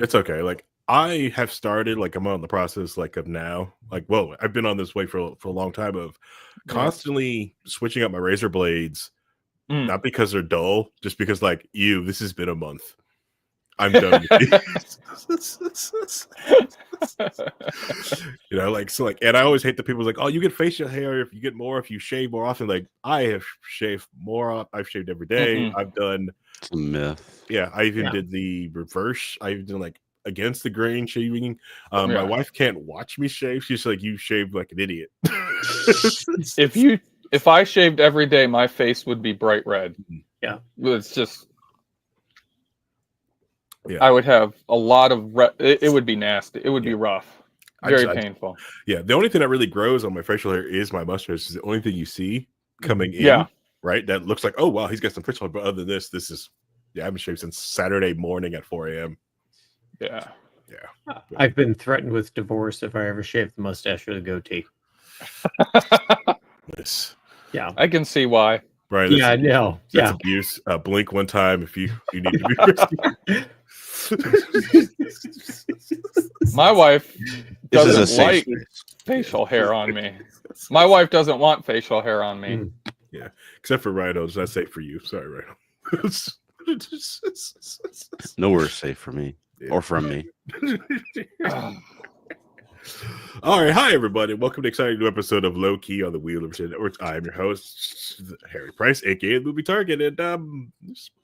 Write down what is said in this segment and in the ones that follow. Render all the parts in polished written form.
It's okay. Like I have started, like I'm on the process, like of now, like whoa, I've been on this way for a long time of constantly switching up my razor blades, not because they're dull, just because like this has been a month. I'm done with these. And I always hate the people like, oh, you get facial hair if you get more, if you shave more often. Like I have shaved more. I've shaved every day. I've done. It's a myth. Yeah, I even did the reverse. I even did like against the grain shaving. My wife can't watch me shave. She's like, you shaved like an idiot. If I shaved every day, my face would be bright red. Yeah, it's just. Yeah. I would have a lot of it would be nasty. It would be rough. Very painful. Yeah. The only thing that really grows on my facial hair is my mustache. It's the only thing you see coming in. Right. That looks like, oh wow, he's got some facial hair. But other than this is I haven't shaved since Saturday morning at 4 a.m. Yeah. Yeah. I've been threatened with divorce if I ever shave the mustache or the goatee. Nice. Yeah. I can see why. Right. Yeah, no. That's abuse. Blink one time if you need to be risky. My wife doesn't like facial hair on me. My wife doesn't want facial hair on me. Yeah, except for Rhinos. That's safe for you. Sorry, Rhino. Nowhere safe for me or from me. All right, hi everybody. Welcome to an exciting new episode of Low Key on the Wheel of Shit Network. I'm your host, Harry Price, aka Movie Target, and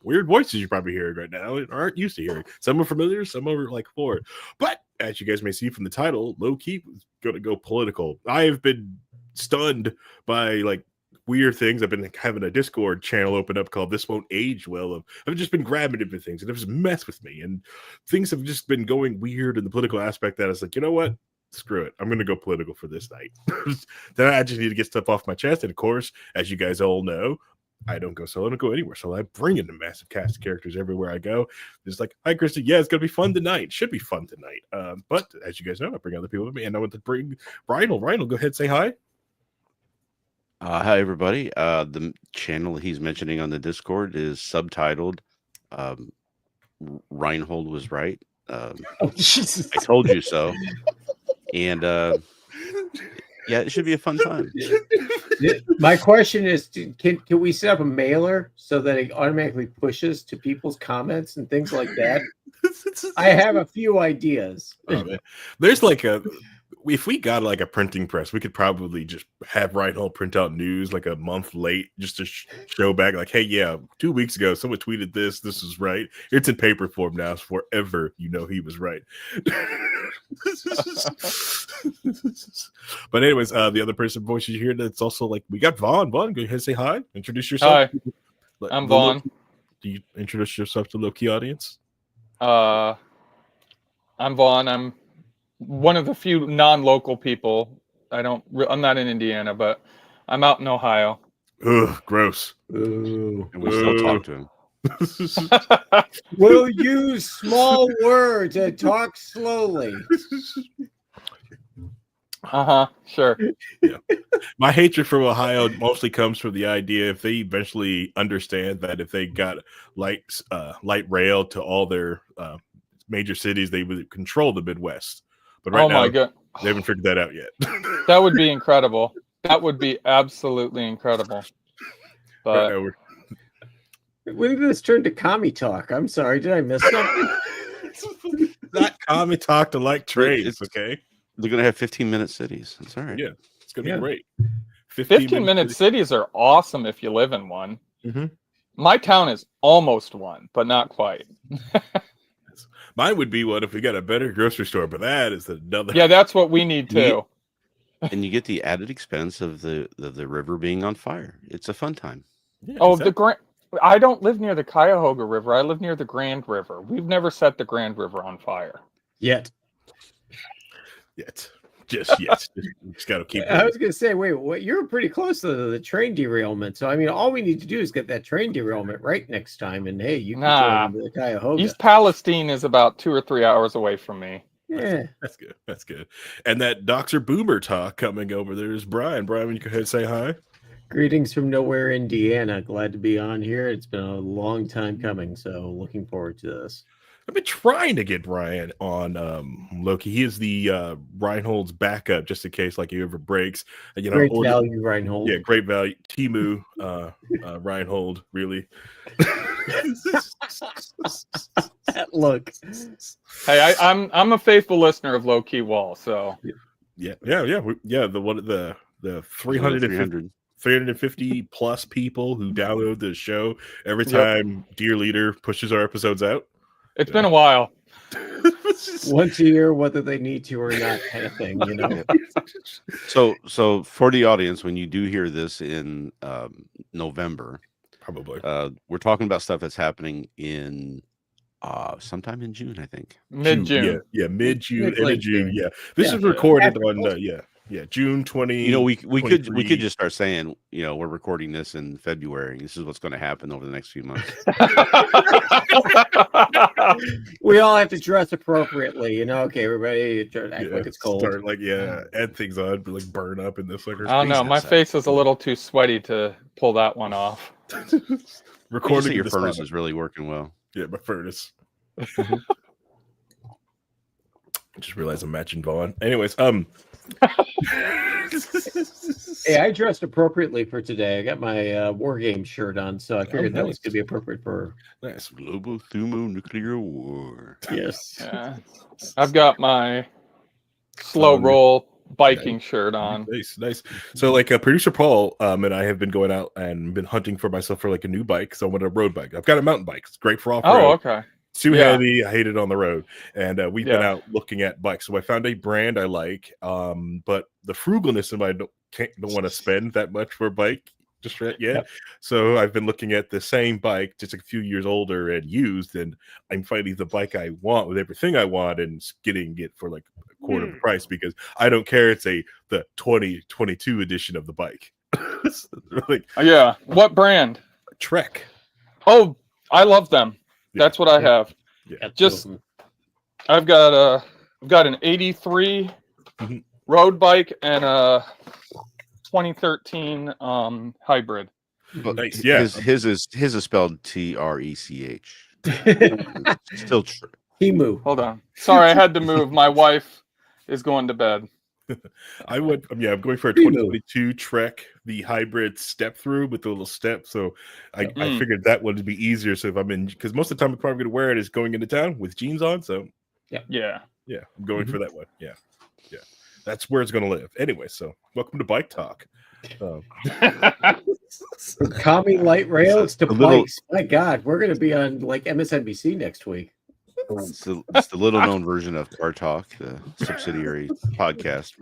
weird voices you're probably hearing right now and aren't used to hearing. Some are familiar, some are like foreign. But as you guys may see from the title, Low Key is going to go political. I have been stunned by like weird things. I've been having a Discord channel open up called This Won't Age Well. I've just been grabbing into things and it was mess with me, and things have just been going weird in the political aspect that I was like, you know what? Screw it. I'm going to go political for this night. Then I just need to get stuff off my chest. And of course, as you guys all know, I don't go solo, I don't go anywhere. So I bring in a massive cast of characters everywhere I go. It's like, hi, Christy. Yeah, it's going to be fun tonight. It should be fun tonight. But as you guys know, I bring other people with me. And I want to bring Ryan. Ryan, go ahead and say hi. Hi, everybody. The channel he's mentioning on the Discord is subtitled Reinhold Was Right. I told you so. And yeah, it should be a fun time. My question is, can we set up a mailer so that it automatically pushes to people's comments and things like that? I have a few ideas. There's like if we got like a printing press, we could probably just have Reinhold print out news like a month late just to show back like, hey, yeah, 2 weeks ago, someone tweeted this is right. It's in paper form now. It's forever. You know, he was right. But anyways, the other person voice you hear that's also like, we got Vaughn. Vaughn, go ahead and say hi. Introduce yourself. Hi, I'm Vaughn. Do you introduce yourself to the low-key audience? I'm Vaughn. I'm one of the few non-local people. I'm not in Indiana, but I'm out in Ohio. Ugh, gross. Ooh. And we still talk to him. We'll use small words and talk slowly. Sure. Yeah. My hatred for Ohio mostly comes from the idea if they eventually understand that if they got light rail to all their major cities, they would control the Midwest. But right now, they haven't figured that out yet. That would be incredible. That would be absolutely incredible. But right when did this turn to commie talk? I'm sorry, did I miss something? Not commie talk to like trades, okay? They're going to have 15-minute cities. That's all right. Yeah, it's going to be great. 15-minute cities are awesome if you live in one. Mm-hmm. My town is almost one, but not quite. Mine would be one if we got a better grocery store, but that is another. Yeah, that's what we need too. And you get the added expense of the river being on fire. It's a fun time. Yeah, I don't live near the Cuyahoga River. I live near the Grand River. We've never set the Grand River on fire. Yet. Just yes. Just got to keep. I was going to say, wait, what? You're pretty close to the train derailment. So I mean, all we need to do is get that train derailment right next time, and hey, you can go to the Cuyahoga. East Palestine is about 2 or 3 hours away from me. Yeah, that's good. That's good. And that Dr. Boomer talk coming over there is Brian. Brian, you go ahead and say hi. Greetings from nowhere, Indiana. Glad to be on here. It's been a long time coming, so looking forward to this. I've been trying to get Brian on Loki. He is the Reinhold's backup, just in case like he ever breaks. You know, Great value, Reinhold. Yeah, great value. Timu, Reinhold, really. Look, Hey, I'm a faithful listener of Low Key Wall, so Yeah. The 350 plus people who download the show every time Dear Leader pushes our episodes out. It's been a while. Once a year, whether they need to or not, kind of thing, you know. So for the audience, when you do hear this in November, Probably. we're talking about stuff that's happening in sometime in June, I think. Mid-June. Yeah, mid-June, Like end of June. June. Yeah, this Yeah. is recorded After on June 20. You know, we could 23. just start saying, you know, we're recording this in February. This is what's going to happen over the next few months. We all have to dress appropriately, you know. Okay, everybody act like it's cold. Start add things on, but like burn up in this like. I don't know. My face is a little too sweaty to pull that one off. Recording your furnace is really working well. Yeah, my furnace. Just realized I'm matching Vaughn. Anyways, Hey, I dressed appropriately for today. I got my war game shirt on, so I figured that was going to be appropriate for nice. Global thermonuclear war. yes. Yeah. I've got my slow roll biking shirt on. Nice. So like producer Paul and I have been going out and been hunting for myself for like a new bike. So I want a road bike. I've got a mountain bike. It's great for off-road. Oh, okay. Too heavy. I hate it on the road. And we've been out looking at bikes. So I found a brand I like. But the frugalness of I don't want to spend that much for a bike just yet. Yep. So I've been looking at the same bike, just a few years older and used, and I'm finding the bike I want with everything I want and getting it for like a quarter of the price because I don't care. It's the 2022 edition of the bike. Yeah. What brand? Trek. Oh, I love them. That's what I have. Yeah. Just I've got an 83 road bike and a 2013 hybrid. Nice. Yeah. His is spelled TRECH. Still true. Timu. Hold on. Sorry, I had to move. My wife is going to bed. I'm going for a 2022 Trek, the hybrid step through with the little step. So I figured that would be easier. So if I'm in, because most of the time I'm probably going to wear it is going into town with jeans on. So yeah, I'm going for that one. Yeah, that's where it's going to live. Anyway, so welcome to Bike Talk. Commie light rails to bikes. My God, we're going to be on like MSNBC next week. It's the little known version of Car Talk, the subsidiary podcast.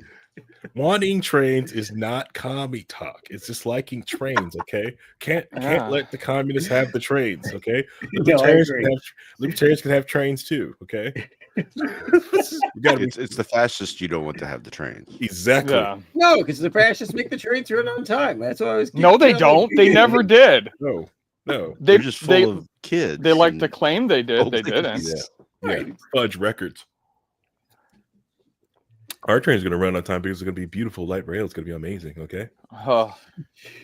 Wanting trains is not commie talk. It's just liking trains, okay? Can't let the communists have the trains, okay? Libertarians can have trains too, okay? It's the fascists you don't want to have the trains. Exactly. Yeah. No, because the fascists make the trains run on time. That's what I was. No, they don't. They never did. No. They're just full of kids. They like to claim they did. They didn't. Yeah. Fudge records. Our train's going to run on time because it's going to be beautiful. Light rail. It's going to be amazing. Okay.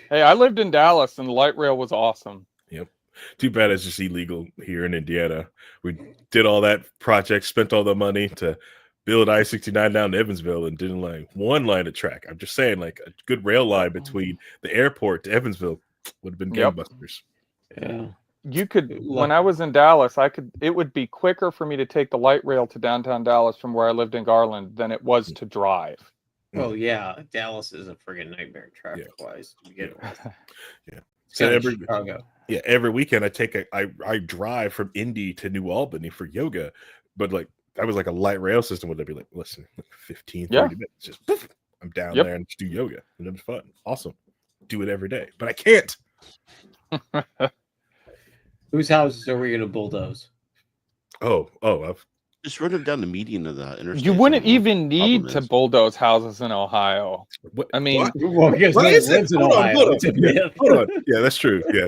Hey, I lived in Dallas and the light rail was awesome. Yep. Too bad it's just illegal here in Indiana. We did all that project, spent all the money to build I-69 down to Evansville and didn't like one line of track. I'm just saying, like a good rail line between the airport to Evansville would have been gangbusters. Yeah. You could, when I was in Dallas, it would be quicker for me to take the light rail to downtown Dallas from where I lived in Garland than it was to drive. Oh yeah, Dallas is a friggin' nightmare traffic-wise. So every weekend I drive from Indy to New Albany for yoga, but like that was like a light rail system would be like, listen, 15, 30 minutes, just poof, I'm down there and just do yoga, and it was fun, awesome, do it every day, but I can't. Whose houses are we going to bulldoze? I've just run them down the median of the interstate. You wouldn't even need to bulldoze houses in Ohio. I mean, because why is it? Hold on. Yeah, that's true. Yeah.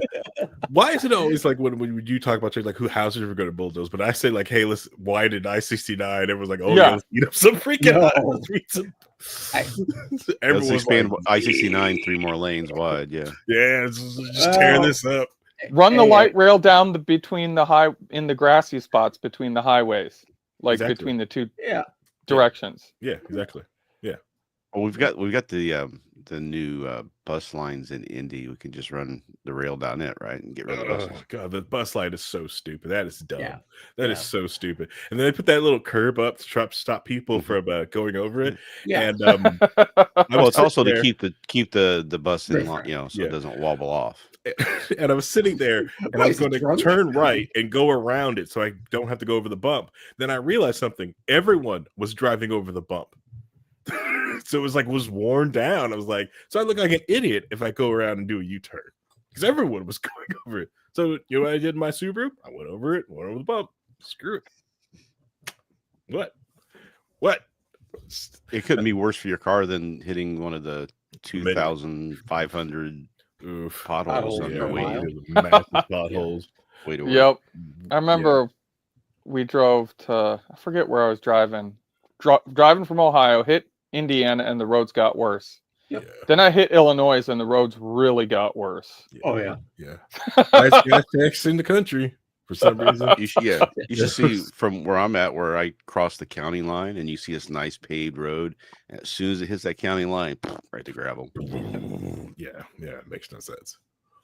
Why is it always like when you talk about like who houses are going to bulldoze? But I say like, hey, let's widen I-69. Everyone's like, let's eat up some freaking. Everyone's expand I-69 3 more lanes wide. Yeah. Yeah. Just tear this up. Run the Hey, light rail down between the grassy spots between the highways, like Exactly. between the two yeah. directions. Yeah, exactly. Well, we've got the new bus lines in Indy. We can just run the rail down it, right, and get rid of the Oh buses. god, the bus line is so stupid. That is dumb. Yeah. That is so stupid. And then they put that little curb up to stop people from going over it. Yeah. And I Well, was it's also sitting to there, keep the bus in line, so Yeah. it doesn't wobble off. and I was sitting there, and I was going to turn right and go around it so I don't have to go over the bump. Then I realized something. Everyone was driving over the bump. So it was worn down. I was like, so I look like an idiot if I go around and do a U-turn because everyone was going over it. So you know what I did in my Subaru? I went over the bump. Screw it. What? It couldn't be worse for your car than hitting one of the 2,500 potholes on your way. Massive potholes. Way to work. Yep. I remember we drove to, I forget where I was driving. Driving from Ohio, hit Indiana, and the roads got worse. Yep. Then I hit Illinois, and the roads really got worse. Oh yeah. Highest gas tax in the country for some reason. You should see from where I'm at, where I cross the county line, and you see this nice paved road. And as soon as it hits that county line, right to gravel. Yeah, it makes no sense.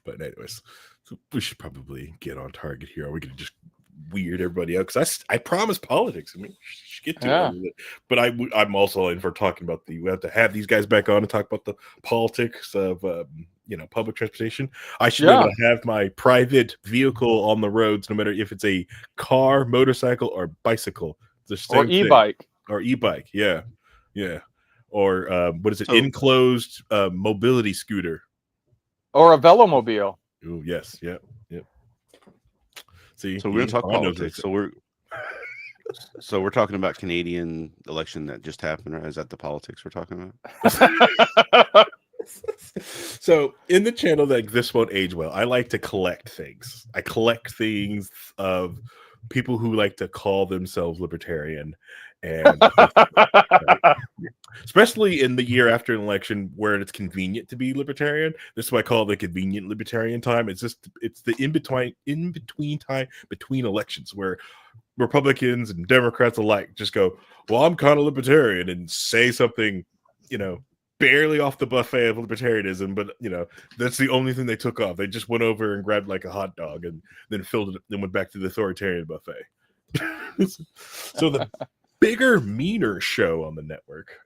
But anyways, so we should probably get on target here. Are we gonna just weird everybody out? Because I promised politics. I mean, get to it. But I'm also in for talking about we have to have these guys back on and talk about the politics of public transportation. I should be able to have my private vehicle on the roads, no matter if it's a car, motorcycle, or bicycle. Or e-bike. Or e-bike, yeah. Or what is it? Enclosed mobility scooter. Or a velomobile. Oh yes, yep. See, so we're gonna talk politics. So we're talking about Canadian election that just happened, right? Is that the politics we're talking about? So in the channel that this won't age well, I like to collect things. I collect things of people who like to call themselves libertarian, and especially in the year after an election where it's convenient to be libertarian. This is what I call the convenient libertarian time. It's the in between time between elections where Republicans and Democrats alike just go, well, I'm kind of libertarian, and say something, barely off the buffet of libertarianism, but that's the only thing they took off. They just went over and grabbed like a hot dog and then filled it, then went back to the authoritarian buffet. So the bigger, meaner show on the network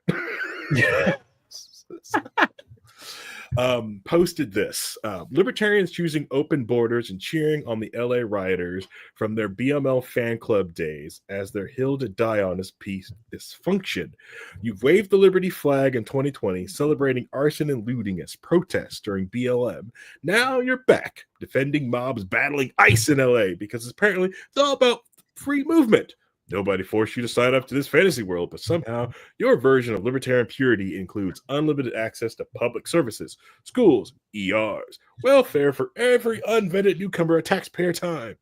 posted this: libertarians choosing open borders and cheering on the LA rioters from their BML fan club days as their hill to die on is peace dysfunction. You've waved the liberty flag in 2020, celebrating arson and looting as protests during BLM. Now you're back defending mobs battling ICE in LA because apparently it's all about free movement. Nobody forced you to sign up to this fantasy world, but somehow your version of libertarian purity includes unlimited access to public services, schools, ERs, welfare for every unvetted newcomer at taxpayer time.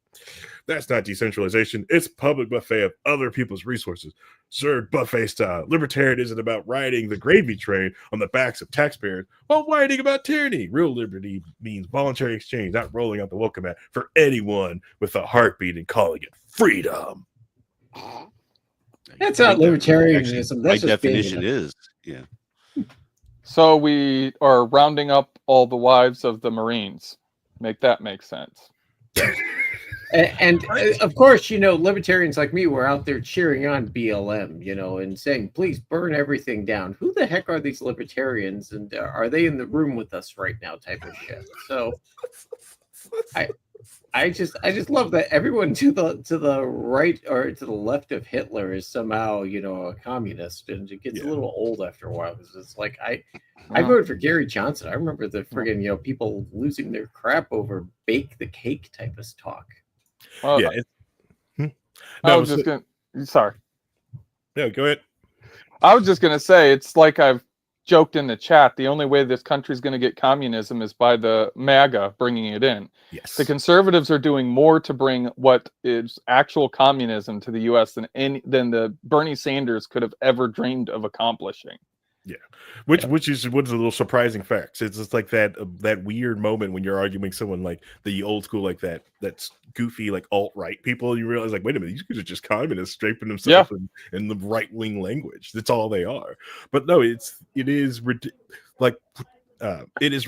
That's not decentralization. It's public buffet of other people's resources. Served buffet style. Libertarian isn't about riding the gravy train on the backs of taxpayers while whining about tyranny. Real liberty means voluntary exchange, not rolling out the welcome mat for anyone with a heartbeat and calling it freedom. That's not libertarianism. That's my definition is So we are rounding up all the wives of the Marines. Make that make sense. And of course, libertarians like me were out there cheering on BLM, and saying, please burn everything down. Who the heck are these libertarians? And are they in the room with us right now type of shit? So I just love that everyone to the right or to the left of Hitler is somehow, a communist, and it gets a little old after a while because it's like I voted for Gary Johnson. I remember the friggin' people losing their crap over bake the cake type of talk. Well, I was just gonna. Sorry. No, go ahead. I was just gonna say it's like I've joked in the chat. The only way this country's going to get communism is by the MAGA bringing it in. Yes. The conservatives are doing more to bring what is actual communism to the U.S. than the Bernie Sanders could have ever dreamed of accomplishing. Which is what's a little surprising facts. It's just like that weird moment when you're arguing someone like the old school, like that's goofy, like alt-right people. You realize, like, wait a minute, these guys are just communists draping themselves in the right-wing language. That's all they are. But no, it is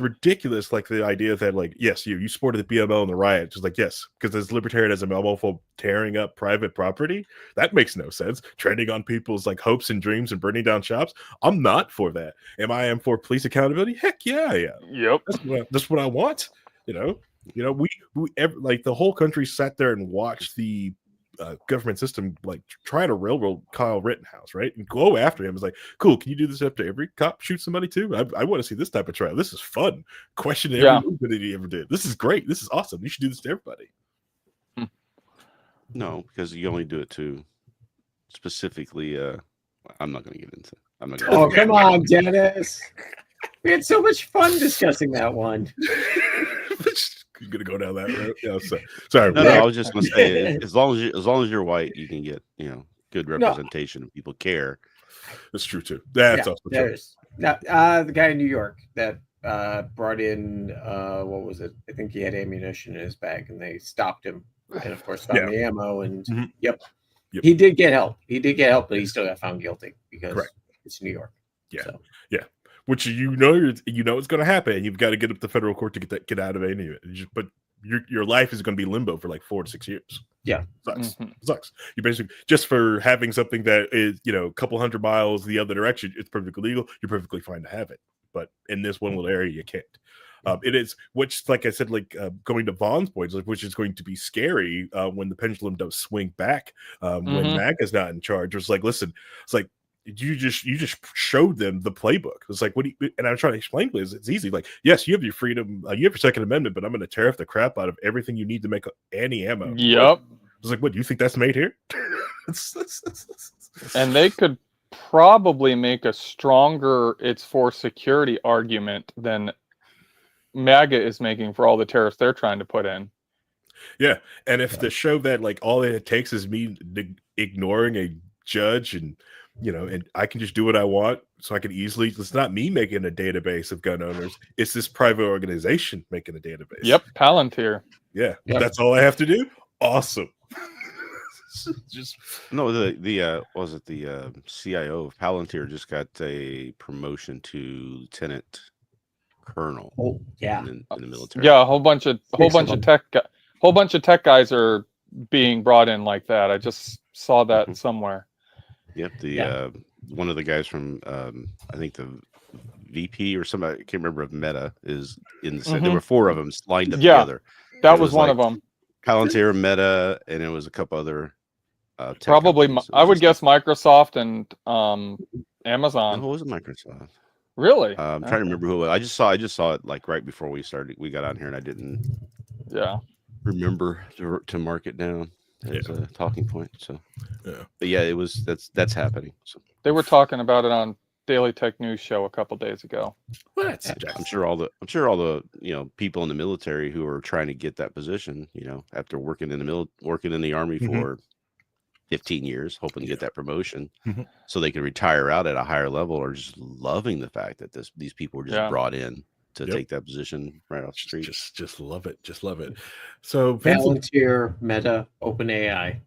ridiculous, like the idea that, like, yes, you supported the BML in the riot, just like, yes, because as libertarianism, I'm all for tearing up private property. That makes no sense. Treading on people's like hopes and dreams and burning down shops. I'm not for that. Am I for police accountability? Heck yeah, I am. Yep. That's what I want. We like the whole country sat there and watched the government system like try to railroad Kyle Rittenhouse, right? And go after him. It's like, cool, can you do this after every cop shoots somebody too? I want to see this type of trial. This is fun. Question every move that he ever did. This is great. This is awesome. You should do this to everybody. No, because you only do it to specifically. I'm not going to get into. I'm not. Oh, come on, Dennis. We had so much fun discussing that one. You're gonna go down that road. Yeah, sorry. No, I was just gonna say, as long as you're white, you can get good representation, and people care. That's true too. That's also true. The guy in New York that brought in what was it? I think he had ammunition in his bag, and they stopped him, and of course found the ammo. And yep, he did get help. But he still got found guilty because it's New York. Yeah, so. Yeah. Which it's going to happen. You've got to get up to federal court to get out of any of it. But your life is going to be limbo for like 4 to 6 years. Yeah, sucks. You basically just for having something that is a couple hundred miles the other direction. It's perfectly legal. You're perfectly fine to have it. But in this one little area, you can't. It is, which, like I said, like going to Vaughn's point, which is going to be scary when the pendulum does swing back when MAGA's not in charge. It's like, listen, it's like. You just showed them the playbook. It's like, what do you, and I'm trying to explain to you, it's easy. Like, yes, you have your freedom, you have your Second Amendment, but I'm going to tear off the crap out of everything you need to make any ammo. Yep. It's like, what, do you think that's made here? And they could probably make a stronger it's for security argument than MAGA is making for all the tariffs they're trying to put in. Yeah. And if the show that like all it takes is me ignoring a judge and and I can just do what I want, so I can easily. It's not me making a database of gun owners; it's this private organization making a database. Yep, Palantir. Yeah, that's all I have to do. Awesome. Just no. The was it the CIO of Palantir just got a promotion to lieutenant colonel. Oh yeah, in the military. Yeah, a whole bunch of tech guys are being brought in like that. I just saw that somewhere. Yep, one of the guys from I think the VP or somebody, I can't remember, of Meta is in the there were 4 of them lined up together. That was one of them. Palantir, Meta, and it was a couple other probably I would guess Microsoft and Amazon. What was it, Microsoft? Really? I'm trying to remember who it was. I just saw it like right before we got on here, and I didn't remember to mark it down as a talking point. So but yeah, it was that's happening. So they were talking about it on Daily Tech News Show a couple days ago. I'm sure all the people in the military who are trying to get that position, after working in the Army for 15 years, hoping to get that promotion so they can retire out at a higher level, are just loving the fact that these people were just brought in to take that position right off the street. Just love it. Just love it. So Palantir, Meta, OpenAI.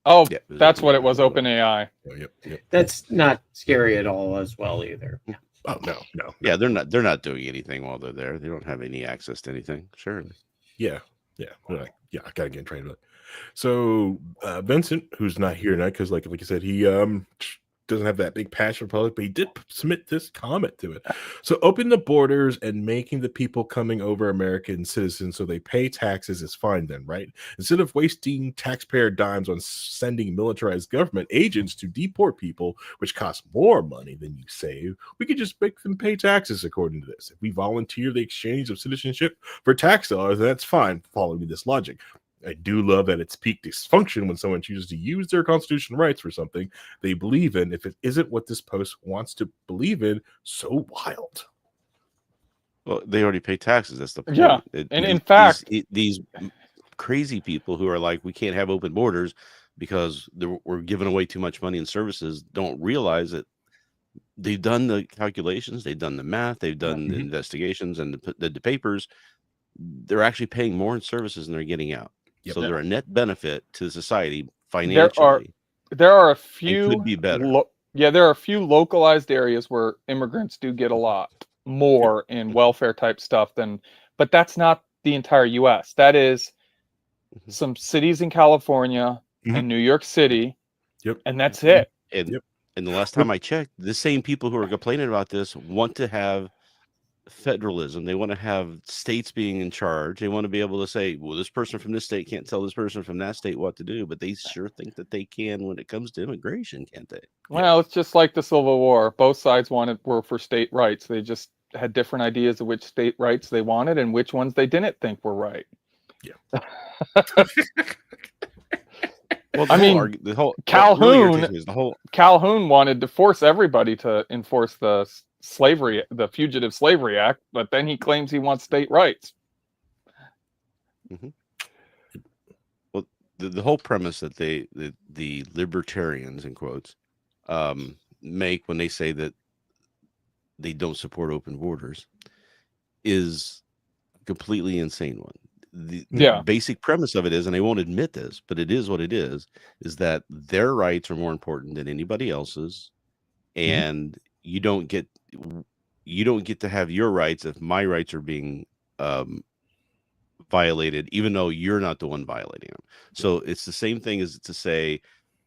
Oh, that's what it was, OpenAI. Yep. That's not scary at all as well either. Oh no. Yeah, they're not doing anything while they're there. They don't have any access to anything. Sure. Yeah. They're like, I gotta get trained with it. So Vincent, who's not here tonight, because like you said, he doesn't have that big passion for politics, but he did submit this comment to it. So open the borders and making the people coming over American citizens so they pay taxes is fine then, right? Instead of wasting taxpayer dimes on sending militarized government agents to deport people, which costs more money than you save, we could just make them pay taxes according to this. If we volunteer the exchange of citizenship for tax dollars, that's fine, following this logic. I do love at its peak dysfunction when someone chooses to use their constitutional rights for something they believe in, if it isn't what this post wants to believe in. So wild. Well, they already pay taxes. That's the point. Yeah, in fact, these crazy people who are like, we can't have open borders because we're giving away too much money in services, don't realize that they've done the calculations, they've done the math, they've done the investigations and the papers. They're actually paying more in services than they're getting out. Yep. So they're a net benefit to society There financially. are a and few could be better. there are a few localized areas where immigrants do get a lot more in welfare type stuff but that's not the entire US. That is some cities in California and New York City. Yep. And that's it. And the last time I checked, the same people who are complaining about this want to have federalism. They want to have states being in charge. They want to be able to say, well, this person from this state can't tell this person from that state what to do, but they sure think that they can when it comes to immigration, can't they? Well, it's just like the Civil War. Both sides were for state rights. They just had different ideas of which state rights they wanted and which ones they didn't think were right. Yeah. Well, the whole Calhoun wanted to force everybody to enforce the Fugitive Slavery Act, but then he claims he wants state rights. Well, the whole premise that the libertarians, in quotes, make when they say that they don't support open borders is a completely insane one. The basic premise of it is, and they won't admit this, but it is what it is that their rights are more important than anybody else's, and you don't get to have your rights if my rights are being violated, even though you're not the one violating them. So it's the same thing as to say,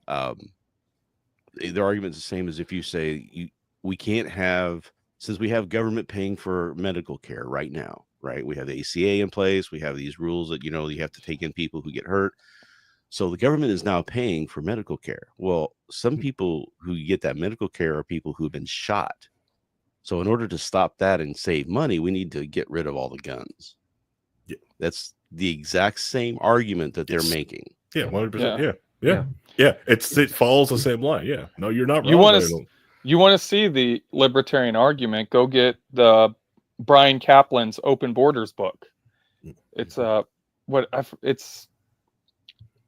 their argument's the same as if you say we can't have, since we have government paying for medical care right now. Right, we have the ACA in place. We have these rules that you have to take in people who get hurt. So the government is now paying for medical care. Well, some people who get that medical care are people who've been shot. So in order to stop that and save money, we need to get rid of all the guns. Yeah, that's the exact same argument that they're making. Yeah, 100%. Yeah. It follows the same line. Yeah, no, you're not wrong. You want to see the libertarian argument? Go get the Brian Kaplan's Open Borders book. It's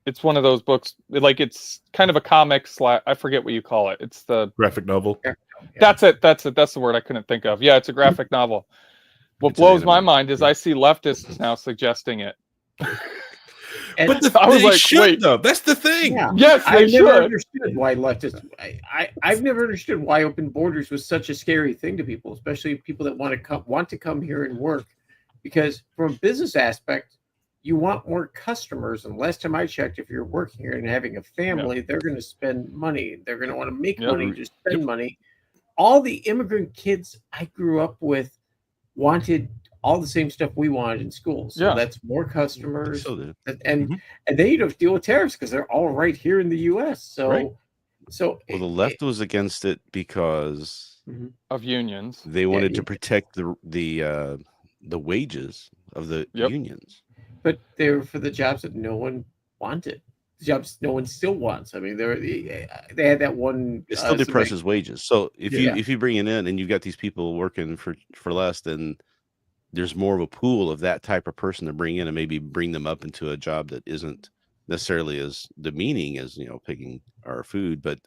it's one of those books, like it's kind of a comic I forget what you call it. It's the graphic novel. That's it. That's the word I couldn't think of. Yeah, it's a graphic novel. What blows my mind is I see leftists now suggesting it. But I was like, wait, though. That's the thing. Yeah. Yes, I've never understood why leftists. I've never understood why open borders was such a scary thing to people, especially people that want to come here and work. Because from a business aspect, you want more customers. And last time I checked, if you're working here and having a family, they're going to spend money. They're going to want to make money to spend money. All the immigrant kids I grew up with wanted all the same stuff we wanted in school. So that's more customers. And then you don't have to deal with tariffs because they're all right here in the US. So the left was against it because of unions. They wanted to protect the wages of the unions. But they were for the jobs that no one wanted. Jobs no one still wants. I mean, they had that one. It still depresses wages. So if you bring it in and you've got these people working for less, then there's more of a pool of that type of person to bring in and maybe bring them up into a job that isn't necessarily as demeaning as picking our food, but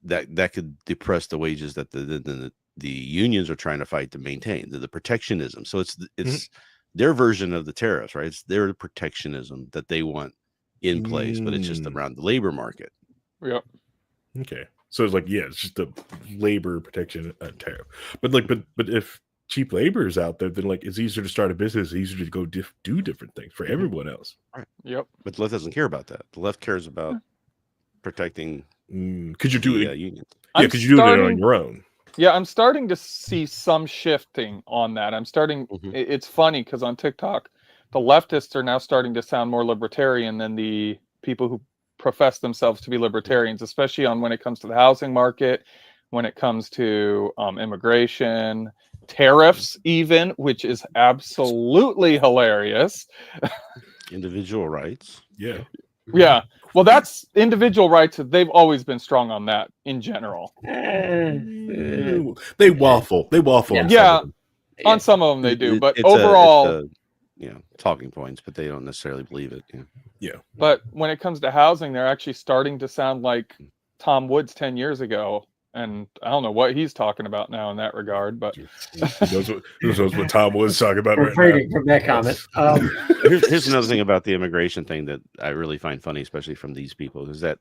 that could depress the wages that the unions are trying to fight to maintain the protectionism. So it's their version of the tariffs, right? It's their protectionism that they want in place, but it's just around the labor market. Yep. Okay. So it's like, it's just a labor protection tariff. But if cheap labor is out there, then like it's easier to start a business, easier to go do different things for everyone else. Right. Yep. But the left doesn't care about that. The left cares about protecting. Could you do it? Unions. Yeah, because you do it on your own. Yeah, I'm starting to see some shifting on that. I'm starting. It's funny because on TikTok, the leftists are now starting to sound more libertarian than the people who profess themselves to be libertarians, especially on when it comes to the housing market, when it comes to immigration, tariffs, even, which is absolutely hilarious. Individual rights. Yeah. Yeah. Well, that's individual rights. They've always been strong on that in general. They waffle. Yeah. On some of them they do, but overall, talking points, but they don't necessarily believe it. Yeah. But when it comes to housing, they're actually starting to sound like Tom Woods 10 years ago and I don't know what he's talking about now in that regard, but who knows what Tom was talking about right now. Refraining from that comment. Here's another thing about the immigration thing that I really find funny, especially from these people, is that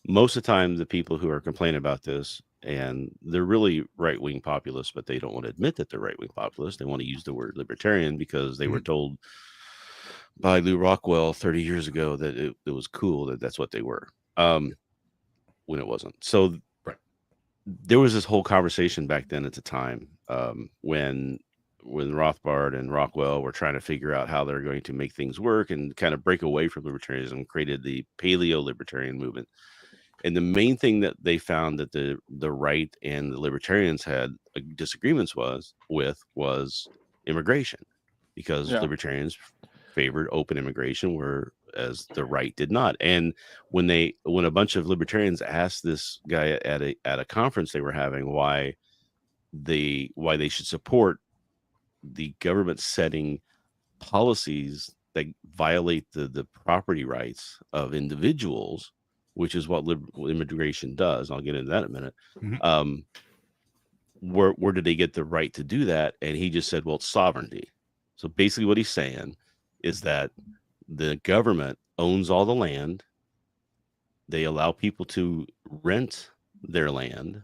most of the time the people who are complaining about this, and they're really right-wing populists, but they don't want to admit that they're right-wing populists. They want to use the word libertarian because they were told by Lou Rockwell 30 years ago that it was cool, that's what they were, when it wasn't. So there was this whole conversation back then at the time, when Rothbard and Rockwell were trying to figure out how they're going to make things work and kind of break away from libertarianism, created the paleo-libertarian movement. And the main thing that they found that the right and the libertarians had disagreements with was immigration, because libertarians favored open immigration, whereas the right did not. And when a bunch of libertarians asked this guy at a conference they were having why they should support the government setting policies that violate the property rights of individuals, which is what immigration does. I'll get into that in a minute. Where did they get the right to do that? And he just said, well, it's sovereignty. So basically what he's saying is that the government owns all the land. They allow people to rent their land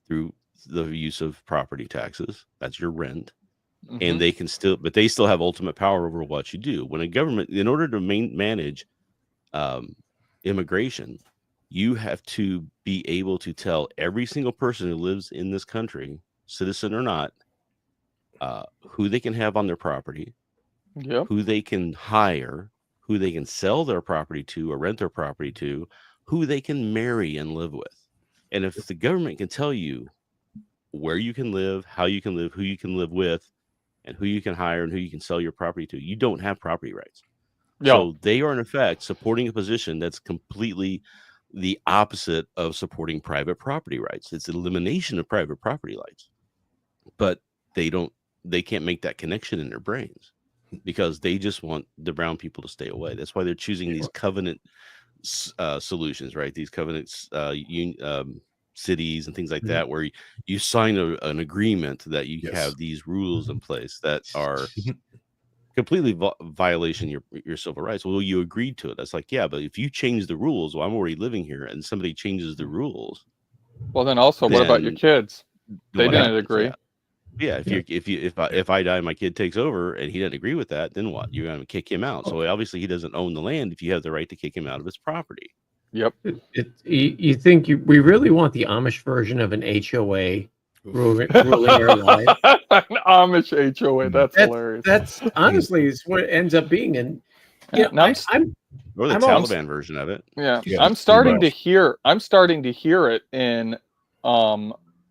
through the use of property taxes. That's your rent. And they still have ultimate power over what you do. When a government, in order to manage immigration, you have to be able to tell every single person who lives in this country, citizen or not, who they can have on their property, who they can hire, who they can sell their property to or rent their property to, who they can marry and live with. And if the government can tell you where you can live, how you can live, who you can live with, and who you can hire and who you can sell your property to, you don't have property rights. So they are in effect supporting a position that's completely the opposite of supporting private property rights. It's elimination of private property rights, but they can't make that connection in their brains because they just want the brown people to stay away. That's why they're choosing these covenant solutions, right? These covenants, cities and things like that, where you sign an agreement that you have these rules in place that are completely violation your civil rights. Well, you agreed to it. That's like, yeah, but if you change the rules, well, I'm already living here, and somebody changes the rules. Well, then also, what about your kids? They didn't agree. Yeah, if I die, my kid takes over, and he doesn't agree with that, then what? You're going to kick him out. So obviously, he doesn't own the land. If you have the right to kick him out of his property. Yep. You think we really want the Amish version of an HOA ruling our lives? An Amish HOA. That's hilarious. That's honestly is what it ends up being. And or the Taliban version of it. Yeah. I'm starting to hear it in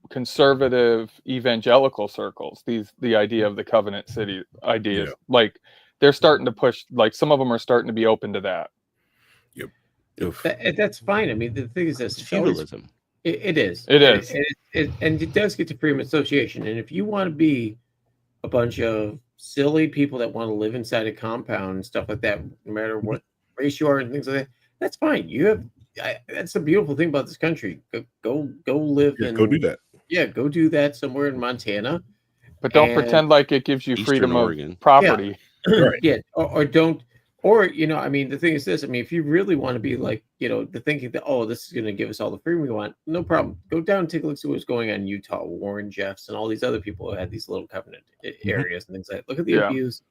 conservative evangelical circles. The idea of the covenant city ideas. Like they're starting to push, like some of them are starting to be open to that. That's fine. I mean, the thing is, this feudalism. It is. It is. And it does get to freedom of association. And if you want to be a bunch of silly people that want to live inside a compound and stuff like that, no matter what race you are and things like that, that's fine. That's the beautiful thing about this country. Go live go do that. Yeah, go do that somewhere in Montana. But don't pretend like it gives you freedom of property. Yeah, right. Or don't. Or, I mean, the thing is this. I mean, if you really want to be like, the thinking that, this is going to give us all the freedom we want, no problem. Go down and take a look, see what's going on in Utah. Warren Jeffs and all these other people who had these little covenant areas and things like that. Look at the abuse.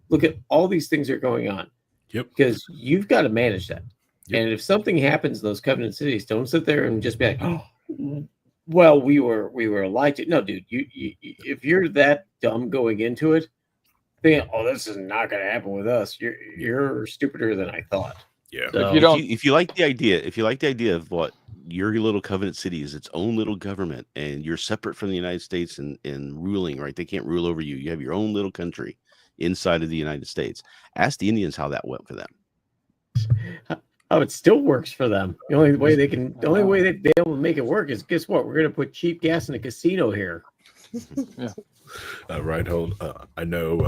Look at all these things that are going on. Yep. Because you've got to manage that. Yep. And if something happens in those covenant cities, don't sit there and just be like, well, we were lied to. No, dude, you if you're that dumb going into it, thinking, this is not going to happen with us. You're stupider than I thought. Yeah. So if you like the idea of what your little covenant city is its own little government, and you're separate from the United States and ruling, right? They can't rule over you. You have your own little country inside of the United States. Ask the Indians how that went for them. Oh, it still works for them. The only way they'd be able to make it work is, guess what? We're going to put cheap gas in a casino here. Yeah. Reinhold, I know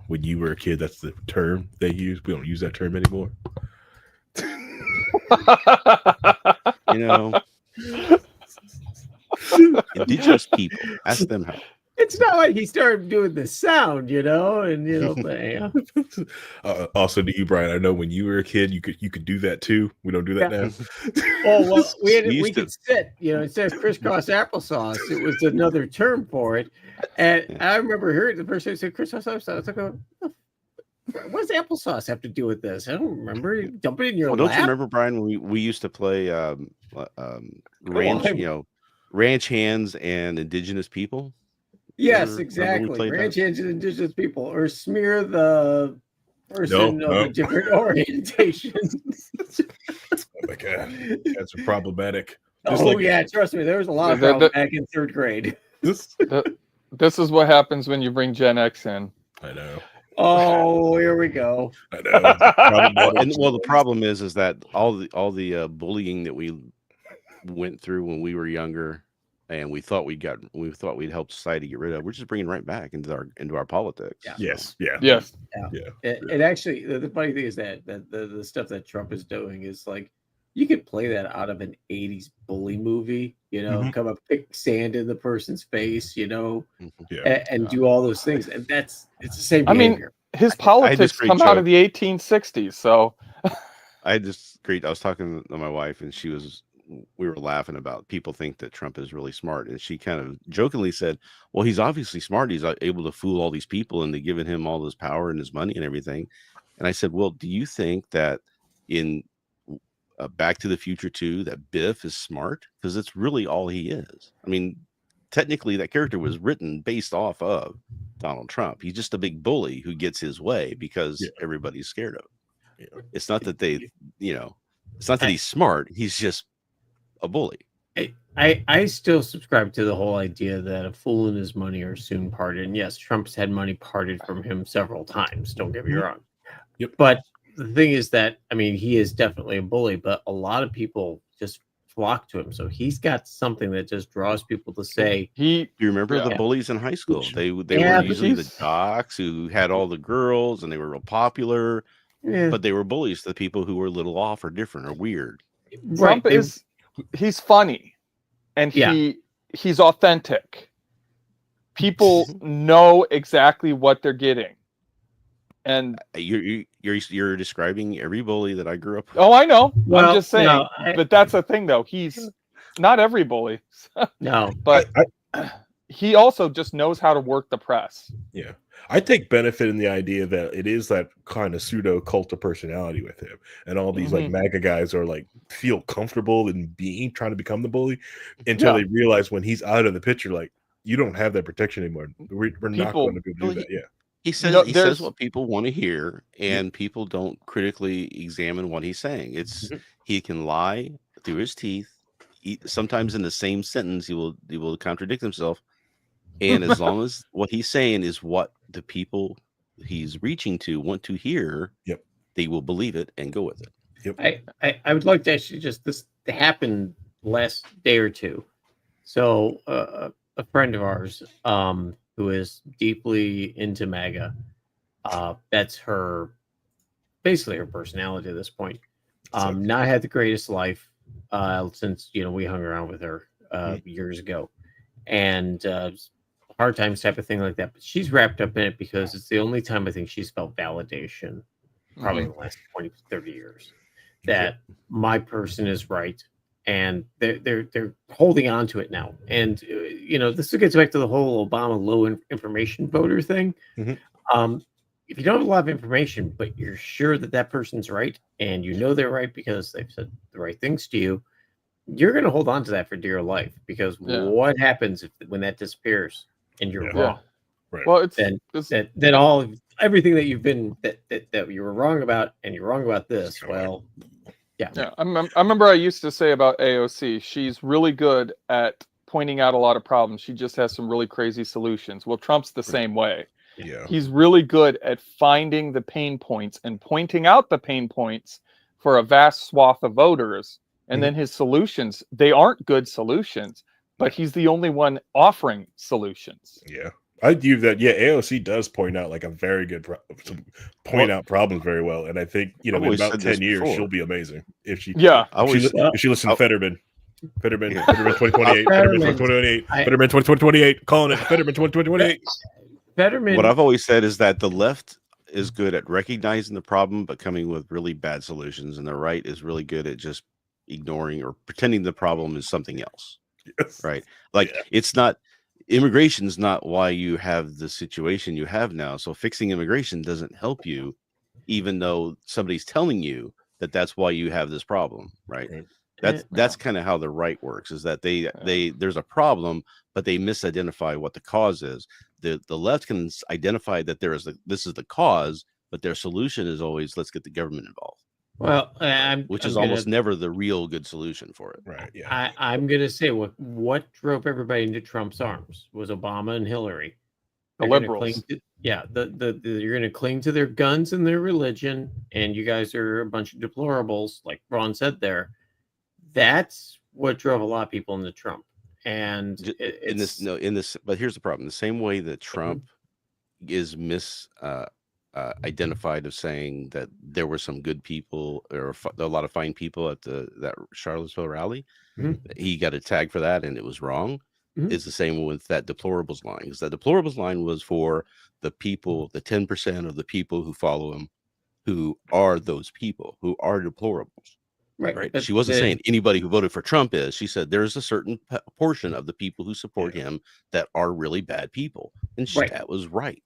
when you were a kid, that's the term they use. We don't use that term anymore. Indigenous people. Ask them how. It's not like he started doing the sound, and but, yeah. Also, to you, Brian, I know when you were a kid, you could do that too. We don't do that now. Oh well, we used could sit. Instead of crisscross applesauce, it was another term for it. And I remember hearing the first time I said crisscross applesauce. I was like, what does applesauce have to do with this? I don't remember. Dump it in your lap. Don't you remember, Brian? We used to play ranch, ranch hands and indigenous people. Yes, exactly. Ranch hands and indigenous people, or smear the person of a different orientation. Oh my god, that's problematic. Trust me, there was a lot of problems back in third grade. This is what happens when you bring Gen X in. I know. Oh, here we go. I know. Well, the problem is that all the bullying that we went through when we were younger, and we thought we'd help society get rid of, we're just bringing right back into our politics. Yeah. Yes. Yeah. Yes. Yeah. It actually, the funny thing is that the stuff that Trump is doing is like, you could play that out of an 80s bully movie, come up, pick sand in the person's face, and do all those things. And it's the same behavior. I mean, his politics come out of the 1860s. So I was talking to my wife, and we were laughing about people think that Trump is really smart. And she kind of jokingly said, well, he's obviously smart. He's able to fool all these people into giving him all this power and his money and everything. And I said, well, do you think that in Back to the Future 2 that Biff is smart? Because it's really all he is. I mean, technically that character was written based off of Donald Trump. He's just a big bully who gets his way because everybody's scared of him. Yeah. It's not that it's not that he's smart. He's just a bully. I still subscribe to the whole idea that a fool and his money are soon parted. And yes, Trump's had money parted from him several times. Don't get me wrong. Yep. But the thing is that, I mean, he is definitely a bully, but a lot of people just flock to him. So he's got something that just draws people to say. Do you remember the bullies in high school? They were usually the jocks who had all the girls and they were real popular, but they were bullies to the people who were a little off or different or weird. Trump he's funny and he's authentic. People know exactly what they're getting. And you're describing every bully that I grew up with. Oh, I know. Well, I'm just saying. But that's the thing, though. He's not every bully. No, but he also just knows how to work the press. Yeah, I take benefit in the idea that it is that kind of pseudo cult of personality with him, and all these like MAGA guys are like feel comfortable in trying to become the bully until they realize when he's out of the picture, like you don't have that protection anymore. We're not going to be able to do that. Yeah. He says what people want to hear, and people don't critically examine what he's saying. He can lie through his teeth. Sometimes in the same sentence, he will contradict himself. And as long as what he's saying is what the people he's reaching to want to hear, they will believe it and go with it. Yep. I would like to actually this happened last day or two. So a friend of ours, who is deeply into MAGA. That's basically her personality at this point. Not had the greatest life since we hung around with her years ago, and hard times type of thing like that. But she's wrapped up in it because it's the only time I think she's felt validation, probably in the last 20, 30 years, that my person is right. And they're holding on to it now. And, this gets back to the whole Obama low information voter thing. Mm-hmm. If you don't have a lot of information, but you're sure that person's right, and they're right because they've said the right things to you, you're going to hold on to that for dear life. Because what happens when that disappears and you're wrong? Right. Well, then everything that you've been that you were wrong about, and you're wrong about this. Well. Yeah. I remember I used to say about AOC, she's really good at pointing out a lot of problems. She just has some really crazy solutions. Well, Trump's the same way. Yeah. He's really good at finding the pain points and pointing out the pain points for a vast swath of voters. And then his solutions, they aren't good solutions, but he's the only one offering solutions. Yeah. I view that. Yeah, AOC does point out like a very good out problems very well, and I think in about 10 years she'll be amazing if she. Yeah, if she listens to Fetterman. Fetterman 2028. Fetterman 2028. Fetterman 2028. Calling it Fetterman 2028. Fetterman. What I've always said is that the left is good at recognizing the problem but coming with really bad solutions, and the right is really good at just ignoring or pretending the problem is something else. Yes. Right? Like it's not immigration is not why you have the situation you have now. So fixing immigration doesn't help you, even though somebody's telling you that that's why you have this problem. Right? That's kind of how the right works, is that they there's a problem, but they misidentify what the cause is. The left can identify that this is the cause, but their solution is always let's get the government involved. Well, which is almost never the real good solution for it. Right. Yeah. I'm gonna say what drove everybody into Trump's arms was Obama and Hillary. The liberals. You're gonna cling to their guns and their religion, and you guys are a bunch of deplorables, like Ron said there. That's what drove a lot of people into Trump. And but here's the problem: the same way that Trump is identified of saying that there were some good people or a lot of fine people at that Charlottesville rally, he got a tag for that, and it was wrong. It's the same with that deplorables line, because that deplorables line was for the people, the 10% of the people who follow him, who are those people who are deplorables. Right. She wasn't saying anybody who voted for Trump is. She said there's a certain portion of the people who support him that are really bad people, and that was right.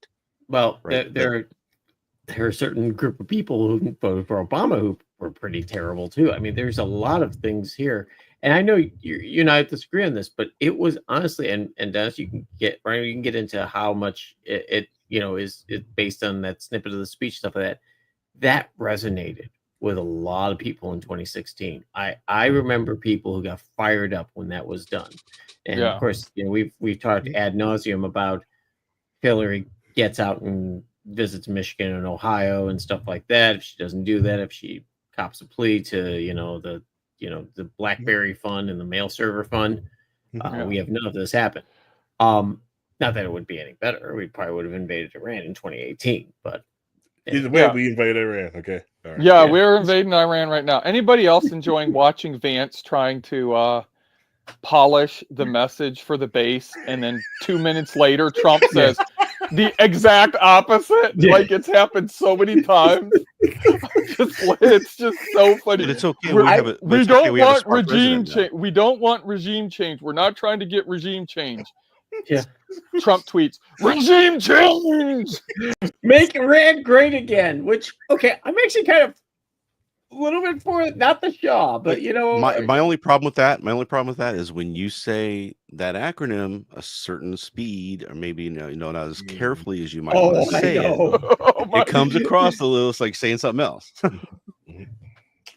Well, there are a certain group of people who voted for Obama who were pretty terrible too. I mean, there's a lot of things here, and I know you and I disagree on this, but it was honestly, and Dennis, you can get into how much it is based on that snippet of the speech, stuff like that resonated with a lot of people in 2016. I remember people who got fired up when that was done, and of course, we've talked ad nauseum about Hillary gets out and visits Michigan and Ohio and stuff like that. If she doesn't do that, if she cops a plea to the BlackBerry fund and the mail server fund, we have none of this happen. Not that it would be any better. We probably would have invaded Iran in 2018, but either way, we invaded Iran. Okay. All right. We're invading Iran right now. Anybody else enjoying watching Vance trying to polish the message for the base, and then 2 minutes later Trump says the exact opposite? Like, it's happened so many times. It's just so funny. But it's okay. We don't want regime change. We don't want regime change. We're not trying to get regime change. Trump tweets, regime change, make Iran great again. Which, I'm actually kind of a little bit for it, not the Shah, but my only problem with that is when you say that acronym a certain speed, or maybe not as carefully as you might want to say it comes across a little like saying something else.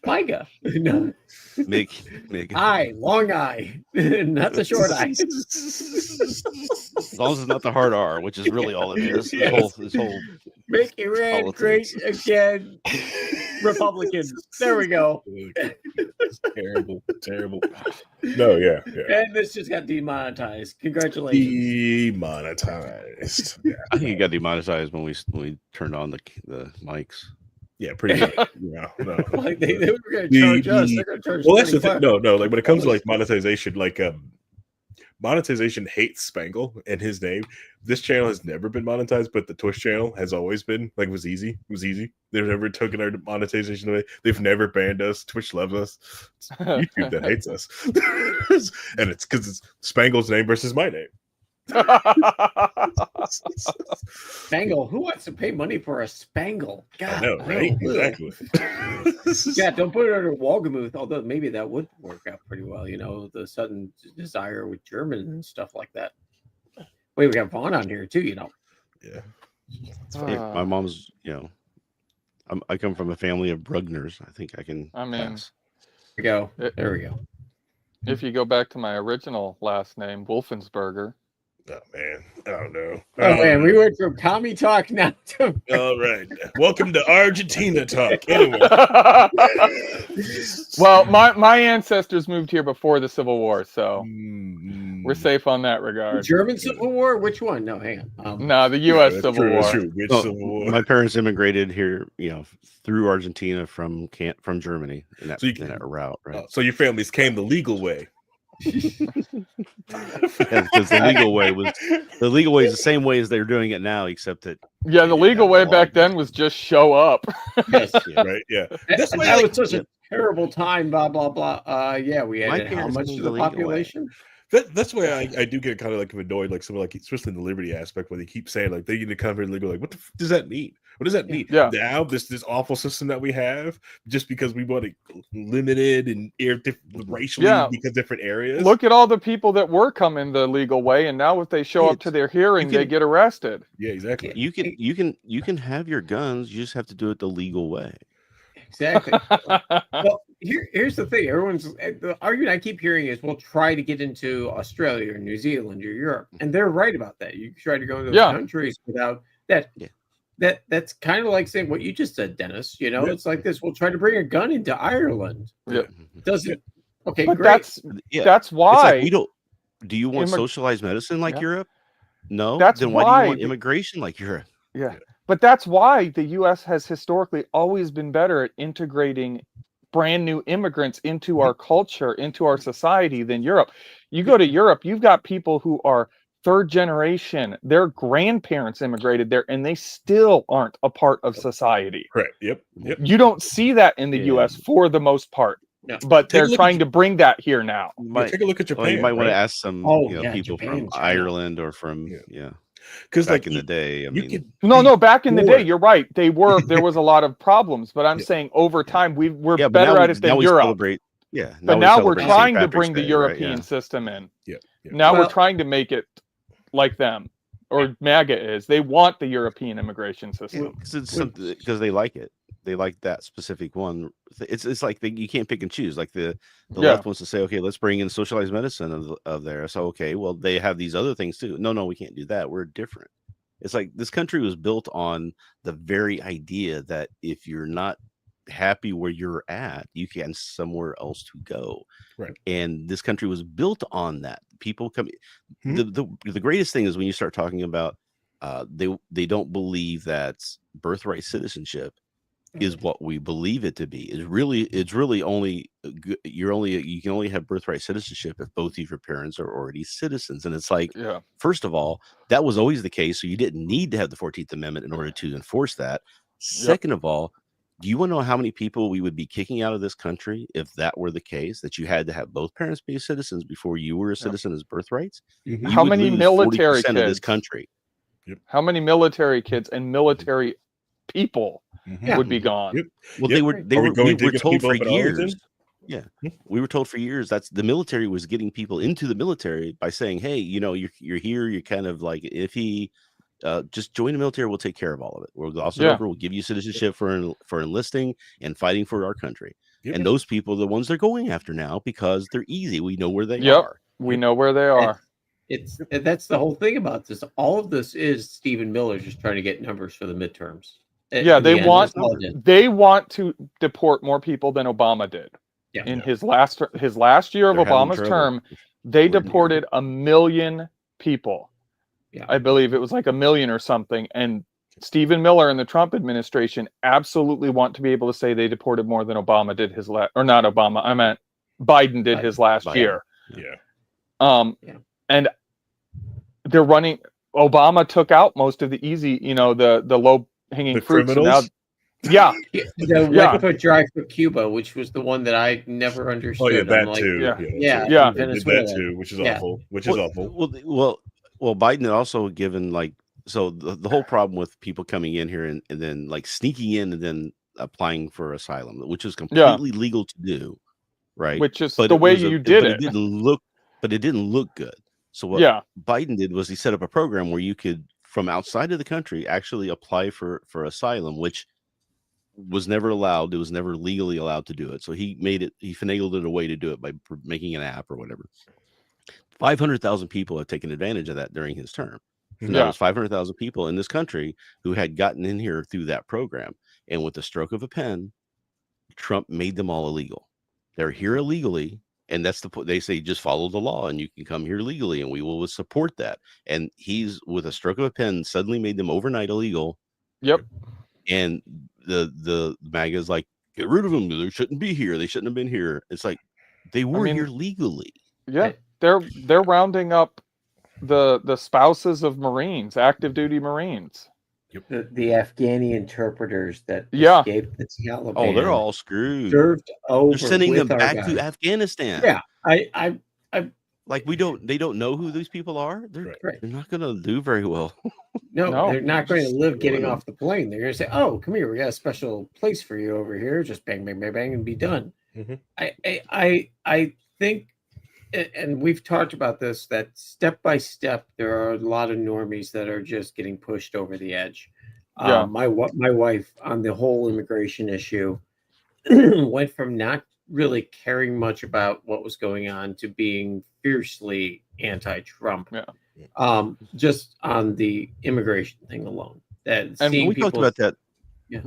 MIGA. No. Make long I, not the short I. As long as it's not the hard R, which is really all it is. This whole make Iran great again. Republicans. There we go. Terrible. No, yeah. And this just got demonetized. Congratulations. Demonetized. I think it got demonetized when we turned on the mics. Yeah, pretty good. No. Like they were going to charge us. They're going to charge us. Well, that's the thing. No. Like when it comes to like monetization, monetization hates Spangle and his name. This channel has never been monetized, but the Twitch channel has always been. Like, it was easy. They've never taken our monetization away. They've never banned us. Twitch loves us. It's YouTube that hates us. And it's because it's Spangle's name versus my name. Spangle. Who wants to pay money for a Spangle? God, I know, right? Exactly. Don't put it under Walgamuth, although maybe that would work out pretty well. The sudden desire with German and stuff like that. Wait, we got Vaughn on here too. Yeah. My mom's. I come from a family of Brugners. I think I can. Pass. There we go. If you go back to my original last name, Wolfensberger. Oh man, I don't know. Man, we went from commie talk now to. All right, welcome to Argentina talk. Anyway, well, my ancestors moved here before the Civil War, so we're safe on that regard. The German Civil War? Which one? No, hang on. No, the U.S. Civil War. Civil War. My parents immigrated here, through Argentina from Germany in that route, right? So your families came the legal way. Because the legal way is the same way as they're doing it now, except that Yeah, the legal way back then was just show up. Yes. Right. Yeah. That's why, that like, was such a terrible time. Blah blah blah. Yeah, we My added how parents much came to the the legal way. population? that's why I do get kind of like annoyed, like someone like, especially in the liberty aspect, when they keep saying like they need to come here legal. Like, what the does that mean? What does that mean? Yeah. Now this awful system that we have, just because we want it limited and racially because different areas. Look at all the people that were coming the legal way, and now if they show up to their hearing, they get arrested. Yeah, exactly. You can have your guns. You just have to do it the legal way. Exactly. Well, here's the thing. The argument I keep hearing is, we'll try to get into Australia or New Zealand or Europe, and they're right about that. You try to go into those countries without that. Yeah. That's kind of like saying what you just said, Dennis. You know, it's like this. We'll try to bring a gun into Ireland. Yeah. Doesn't. Okay, but great. That's why it's like we don't. Do you want socialized medicine like Europe? No. Then why do you want immigration like Europe? Yeah. But that's why the U.S. has historically always been better at integrating brand new immigrants into our culture, into our society than Europe. You go to Europe, you've got people who are third generation, their grandparents immigrated there, and they still aren't a part of society. Correct. Yep. You don't see that in the U.S. for the most part. No. But they're trying to bring that here now. Take a look at Japan. You might want to ask some people from Ireland or from because back in the day, I mean, no, back in the day, you're right. There was a lot of problems, but I'm saying over time we're better at it than Europe. But now we're trying to bring the European system in. Now we're trying to make it like them, or MAGA is. They want the European immigration system because they like it. They like that specific one. It's like you can't pick and choose. Like the left wants to say, okay, let's bring in socialized medicine of there. So okay, well they have these other things too. No, we can't do that. We're different. It's like this country was built on the very idea that if you're not happy where you're at, you can somewhere else to go. Right. And this country was built on that. People come. The greatest thing is when you start talking about they don't believe that birthright citizenship is what we believe it to be. It's really only you can only have birthright citizenship if both of your parents are already citizens. And it's like, first of all, that was always the case, so you didn't need to have the 14th Amendment in order to enforce that. Second of all, do you want to know how many people we would be kicking out of this country if that were the case, that you had to have both parents be citizens before you were a citizen as birthrights? How many military kids of this country? How many military kids and military people would be gone? Well, we were told for years. We were told for years that's the military was getting people into the military by saying, hey, you're here, you're kind of like iffy. Just join the military. We'll take care of all of it. We'll also we'll give you citizenship for enlisting and fighting for our country. And those people are the ones they're going after now because they're easy. We know where they are. We know where they are. That's the whole thing about this. All of this is Stephen Miller just trying to get numbers for the midterms. They want to deport more people than Obama did. In his last year of Obama's term, they deported 1 million people. I believe it was like 1 million or something. And Stephen Miller and the Trump administration absolutely want to be able to say they deported more than Obama did his last, or not Obama, I meant Biden did his last year. And they're running. Obama took out most of the easy, the low hanging fruits. Criminals? The wet foot, dry foot Cuba, which was the one that I never understood. Oh yeah, that too. That too, which is awful. Well, Biden had also given the whole problem with people coming in here and then like sneaking in and then applying for asylum, which is completely legal to do, right? Which is the way you did it. It didn't look good. So what Biden did was he set up a program where you could, from outside of the country, actually apply for asylum, which was never allowed. It was never legally allowed to do it. So he finagled it a way to do it by making an app or whatever. 500,000 people have taken advantage of that during his term. So that was 500,000 people in this country who had gotten in here through that program. And with the stroke of a pen, Trump made them all illegal. They're here illegally. And that's they say, just follow the law and you can come here legally and we will support that. And he's, with a stroke of a pen, suddenly made them overnight illegal. And the MAGA is like, get rid of them. They shouldn't be here. They shouldn't have been here. It's like, they were here legally. Yeah, they're rounding up the spouses of Marines, active duty Marines. The Afghani interpreters that Yeah. escaped the Taliban. Oh, they're all screwed. Served over. They're sending with them our back guys. to Afghanistan. Yeah, I like they don't know who these people are. They're not going to do very well. No, they're not going to live getting off the plane. They're going to say, "Oh, come here, we got a special place for you over here. Just bang, bang, bang, bang, and be done." I think, and we've talked about this, that step by step, there are a lot of normies that are just getting pushed over the edge. Yeah. My wife on the whole immigration issue went from not really caring much about what was going on to being fiercely anti-Trump. Yeah. Just on the immigration thing alone. And we talked about that. Yeah.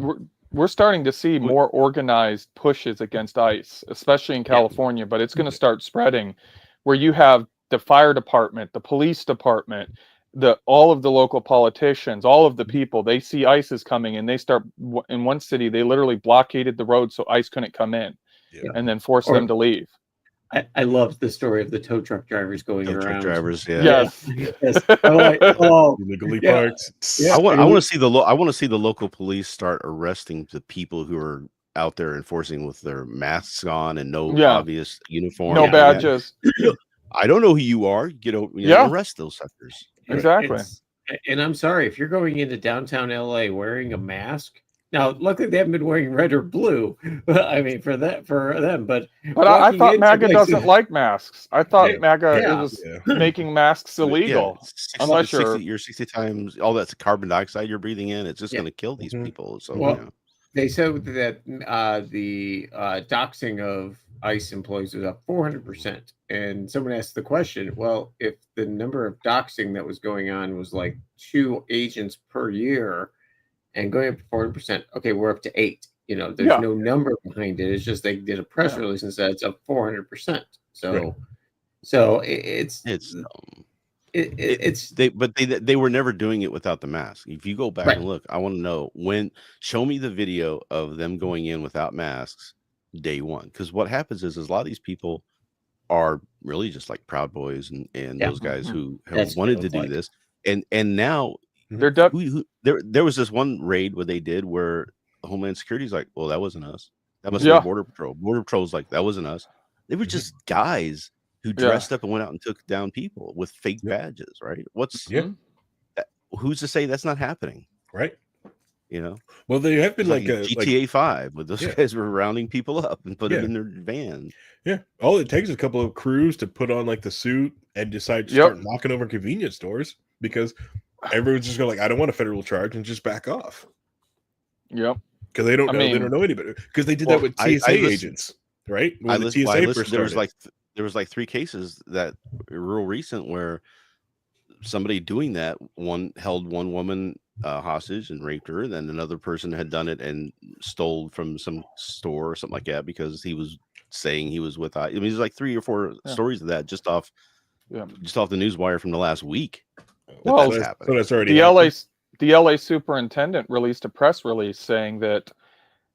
We're starting to see more organized pushes against ICE, especially in California, but it's going to start spreading, where you have the fire department, the police department, all of the local politicians, all of the people, they see ICE is coming, and they start, in one city, they literally blockaded the road so ICE couldn't come in, and then force them to leave. I love the story of the tow truck drivers going around. Truck drivers, yeah. Yes. Yes. I'm like, oh, illegally parked. Yeah. I want to see the local police start arresting the people who are out there enforcing with their masks on and no obvious uniform, no badges. I don't know who you are. Arrest those suckers. Exactly. And I'm sorry, if you're going into downtown LA wearing a mask. Now, luckily they haven't been wearing red or blue. I mean, for them, but I thought MAGA doesn't like masks. I thought MAGA was making masks illegal. Unless you're 60 times all that carbon dioxide you're breathing in, it's just going to kill these people. So they said that the doxing of ICE employees was up 400%. And someone asked the question, well, if the number of doxing that was going on was like 2 agents per year and going up to 40%, okay, we're up to 8. There's no number behind it. It's just they did a press release and said it's up 400%. So they were never doing it without the mask. If you go back and look, I want to know show me the video of them going in without masks day one. Because what happens is a lot of these people are really just like Proud Boys and those guys who have wanted to do this. And now they're there was this one raid where they did where Homeland Security's like, well, that wasn't us. That must be Border Patrol. Border Patrol's like, that wasn't us. They were just guys who dressed up and went out and took down people with fake badges, right? Who's to say that's not happening? Right. Well, they have been like GTA 5, where those guys were rounding people up and put them in their van. Yeah. All it takes is a couple of crews to put on like the suit and decide to start knocking over convenience stores because everyone's just going I don't want a federal charge and just back off. Yep. Because they don't know anybody. Because they did that with TSA agents, right? There was like 3 cases that were real recent where somebody doing that held one woman hostage and raped her. Then another person had done it and stole from some store or something like that because he was saying he was with. I mean, there's like 3 or 4 stories of that just off the news wire from the last week. That's already the LA superintendent released a press release saying that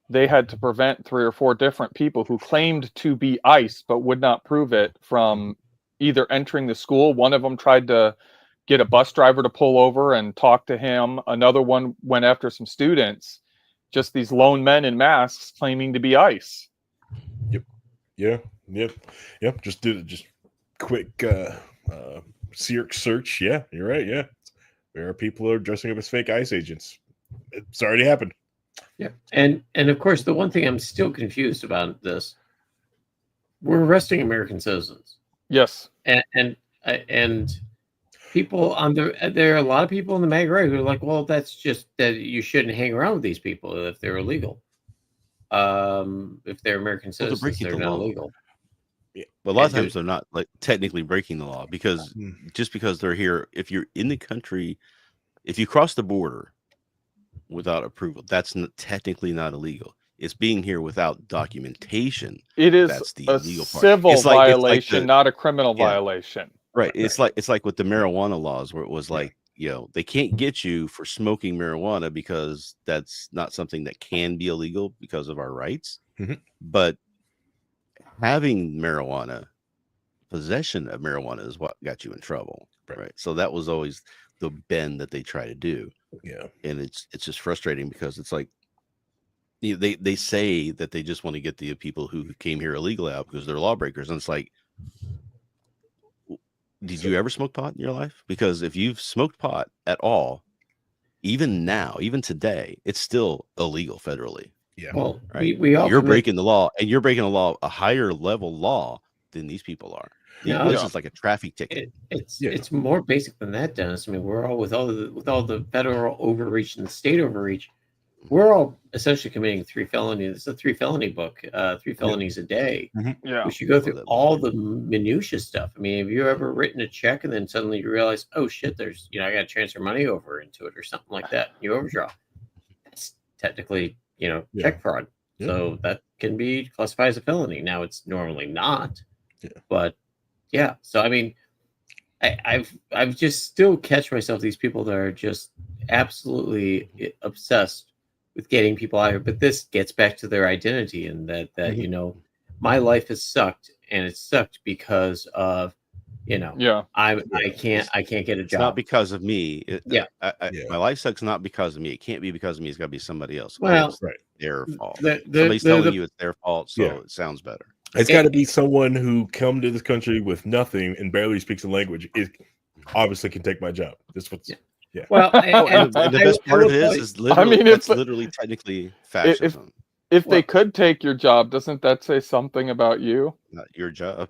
they had to prevent 3 or 4 different people who claimed to be ICE but would not prove it from either entering the school. One of them tried to get a bus driver to pull over and talk to him. Another one went after some students, just these lone men in masks claiming to be ICE. Yep. Just quick search. Yeah, you're right. Yeah. There are people who are dressing up as fake ICE agents. It's already happened. Yeah. And of course, the one thing I'm still confused about this, we're arresting American citizens. Yes. And people there are a lot of people in the MAGA right who are like, well, that's just that you shouldn't hang around with these people if they're illegal. If they're American citizens, they're not illegal. Yeah. But a lot of times they're not like technically breaking the law because just because they're here, if you're in the country, if you cross the border without approval, that's technically not illegal. It's being here without documentation. It is that's the a illegal part. civil violation, not a criminal violation. Right. It's like with the marijuana laws where it was like, they can't get you for smoking marijuana because that's not something that can be illegal because of our rights. But having marijuana, possession of marijuana is what got you in trouble, Right. right? So that was always the bend that they try to do. Yeah. And it's just frustrating because it's like, they say that they just want to get the people who came here illegally out because they're lawbreakers, and it's like, did you ever smoke pot in your life? Because if you've smoked pot at all, even now, even today, it's still illegal federally. Yeah. Well, Right. we all You're breaking the law, and you're breaking a higher level law than these people are. No, This is like a traffic ticket. It's more basic than that, Dennis. I mean, we're all with all the federal overreach and the state overreach, we're all essentially committing 3 felonies. It's a 3 felony book, 3 felonies a day. Yeah. We should go through all the minutia stuff. I mean, have you ever written a check and then suddenly you realize, oh shit, there's, I got to transfer money over into it or something like that. You overdraw. That's technically, check fraud. Yeah. So that can be classified as a felony. Now it's normally not. Yeah. But yeah. So I mean, I've just still catch myself, these people that are just absolutely obsessed with getting people out here, but this gets back to their identity, and that my life has sucked, and it's sucked because of I can't get a job. It's not because of me. My life sucks not because of me. It can't be because of me. It's got to be somebody else. Well, it's their fault. Somebody's telling you it's their fault, so it sounds better. It's got to be someone who come to this country with nothing and barely speaks the language. It obviously can take my job. That's what's yeah. Well, and the best part of it is literally, it's literally technically fascism. If they could take your job, doesn't that say something about you? Not your job.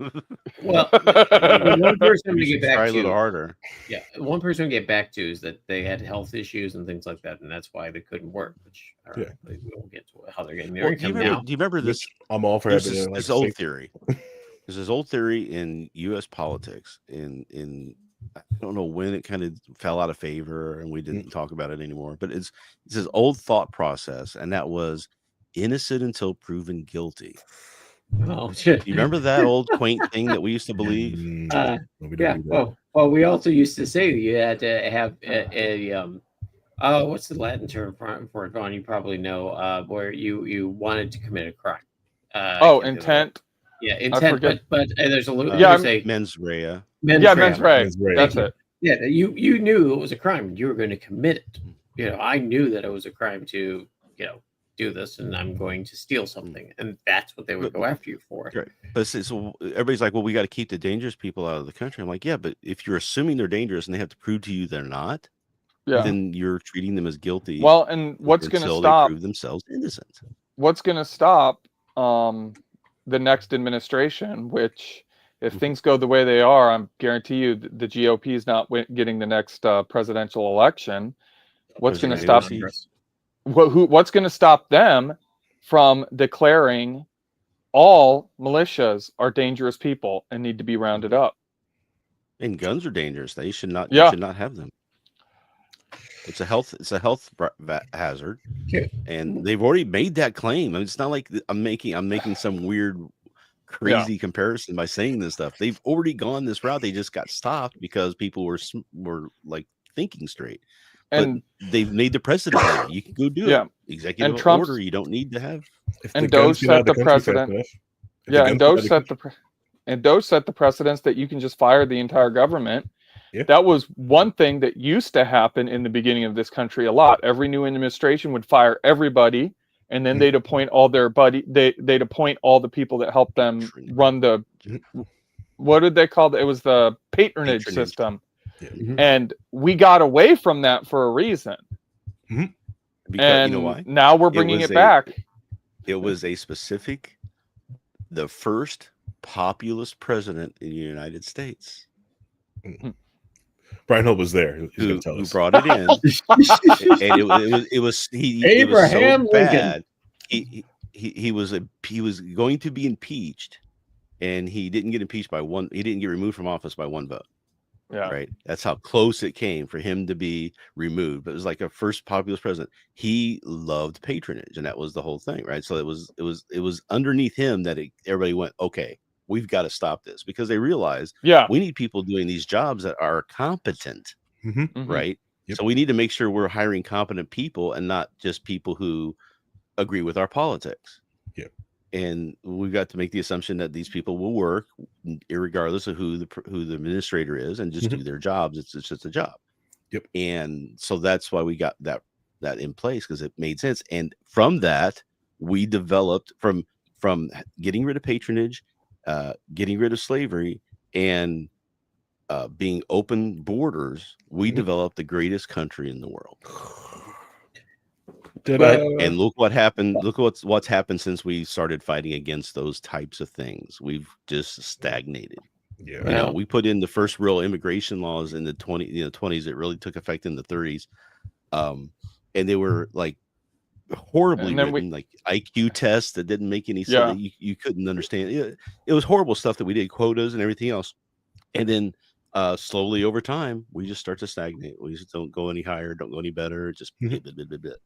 Well, one person to get back try to a little harder. Yeah, one person to get back to is that they had health issues and things like that, and that's why they couldn't work. Which we won't get to how they're getting their income now. Do you remember this? I'm all for this old theory. There's this old theory in U.S. politics. In I don't know when it kind of fell out of favor and we didn't talk about it anymore. But it's this old thought process, and that was innocent until proven guilty. Oh shit! You remember that old quaint thing that we used to believe? Well, we also used to say that you had to have what's the Latin term for it, Vaughn? You probably know, where you wanted to commit a crime. Intent. Yeah, intent. But there's a little. Mens rea. Mens rea. That's it. Yeah, you knew it was a crime and you were going to commit it. I knew that it was a crime to do this, and I'm going to steal something, and that's what they would go after you for. Right. But so everybody's like, well, we got to keep the dangerous people out of the country. I'm like, yeah, but if you're assuming they're dangerous and they have to prove to you they're not, then you're treating them as guilty. Well, and what's going to stop? They prove themselves innocent. What's going to stop the next administration? Which, if things go the way they are, I guarantee you the GOP is not getting the next presidential election. What's going to stop? What's going to stop them from declaring all militias are dangerous people and need to be rounded up? And guns are dangerous. They should not. You should not have them. It's a health hazard, and they've already made that claim. I mean, it's not like I'm making some weird, crazy comparison by saying this stuff. They've already gone this route. They just got stopped because people were like thinking straight. And they've made the precedent. You can go do it. Executive order. You don't need to have. And Doge set the precedent. And Doge set the precedence that you can just fire the entire government. Yeah. That was one thing that used to happen in the beginning of this country a lot. Every new administration would fire everybody, and then they'd appoint all their they'd appoint all the people that helped them run the. What did they call it? It was the patronage system. Yeah. And we got away from that for a reason. Because, and you know why? Now we're bringing it back. It was a specific, the first populist president in the United States. Brian Hope was there. Who brought it in? And it was Abraham Lincoln. He was going to be impeached, and he didn't get impeached by one. He didn't get removed from office by one vote. Yeah. Right. That's how close it came for him to be removed. But it was like a first populist president. He loved patronage, and that was the whole thing, right? So it was underneath him that everybody went, okay, we've got to stop this, because they realized, we need people doing these jobs that are competent, right? Yep. So we need to make sure we're hiring competent people and not just people who agree with our politics. Yeah. and we've got to make the assumption that these people will work irregardless of who the administrator is, and just do their jobs. It's just a job. Yep. And so that's why we got that in place, because it made sense. And from that, we developed from getting rid of patronage, getting rid of slavery, and being open borders, we developed the greatest country in the world. And look what happened. Look what's happened since we started fighting against those types of things. We've just stagnated. Yeah. You know, we put in the first real immigration laws in the 20s. It really took effect in the 30s. And they were like horribly written, like IQ tests that didn't make any sense. You couldn't understand. It was horrible stuff that we did, quotas and everything else. And then slowly over time, we just start to stagnate. We just don't go any higher, don't go any better. Just bit.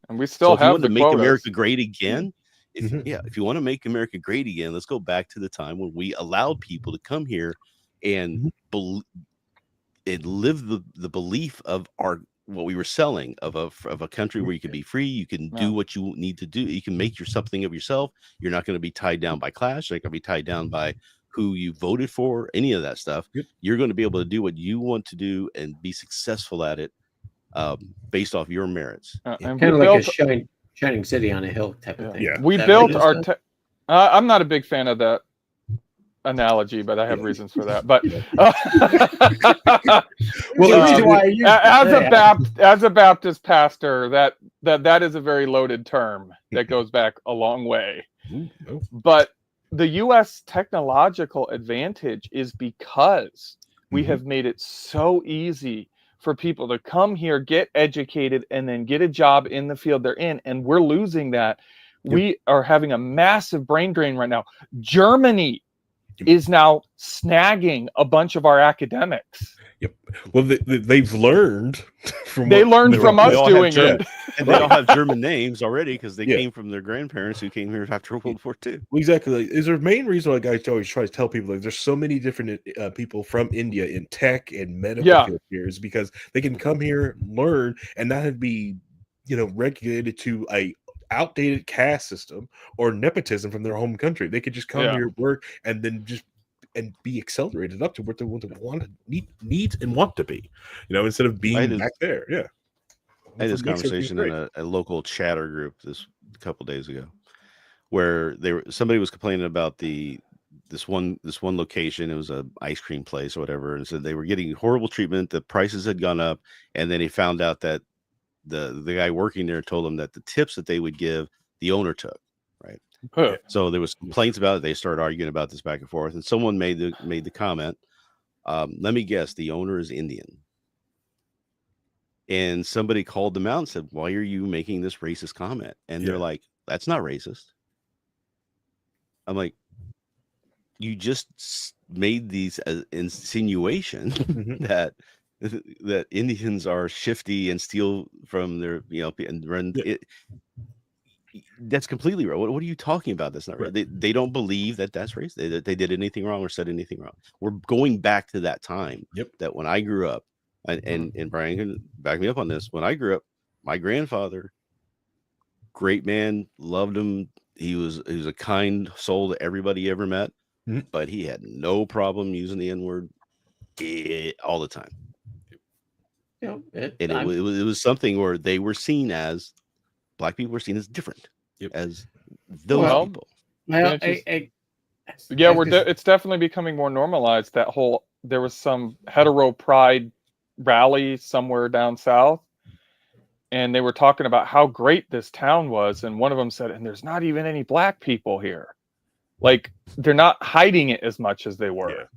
And we still have to make quotas. America great again. If you want to make America great again, let's go back to the time when we allowed people to come here and live the belief of what we were selling of a country where you can be free, you can do what you need to do, you can make something of yourself. You're not going to be tied down by class. You're not going to be tied down by who you voted for, any of that stuff. You're going to be able to do what you want to do and be successful at it, based off your merits. Kind of like a shining city on a hill type of thing. Yeah. We built our I'm not a big fan of that analogy, but I have reasons for that. But as a Baptist pastor, that is a very loaded term that goes back a long way. But the U.S. technological advantage is because we have made it so easy for people to come here, get educated, and then get a job in the field they're in. And we're losing that. We are having a massive brain drain right now. Germany is now snagging a bunch of our academics. Well, they've learned from us doing it. And they all have German names already because they came from their grandparents who came here after World War II. Exactly. Is the main reason why guys always try to tell people like there's so many different people from India in tech and medical field here is because they can come here, learn, and not have to be, regulated to a outdated caste system or nepotism from their home country. They could just come here, work, and then and be accelerated up to what they need and want to be, instead of being back there. Yeah. I had this conversation in a local chatter group a couple days ago, where somebody was complaining about this one location. It was an ice cream place or whatever, and said they were getting horrible treatment. The prices had gone up, and then he found out that the guy working there told them that the tips that they would give, the owner took. Right. So there was complaints about it. They started arguing about this back and forth, and someone made the comment. Let me guess, the owner is Indian. And somebody called them out and said, "Why are you making this racist comment?" And they're like, "That's not racist." I'm like, you just made these insinuation that Indians are shifty and steal from their, and run it. That's completely wrong. What are you talking about? That's not right. They don't believe that that's racist. That they did anything wrong or said anything wrong. We're going back to that time. That when I grew up, and Brian can back me up on this. When I grew up, my grandfather, great man, loved him. He was a kind soul to everybody he ever met, but he had no problem using the N-word all the time. It was something where they were seen as black people were seen as different as those people. It's definitely becoming more normalized. There was some hetero pride rally somewhere down south, and they were talking about how great this town was, and one of them said, and there's not even any black people here. Like, they're not hiding it as much as they were.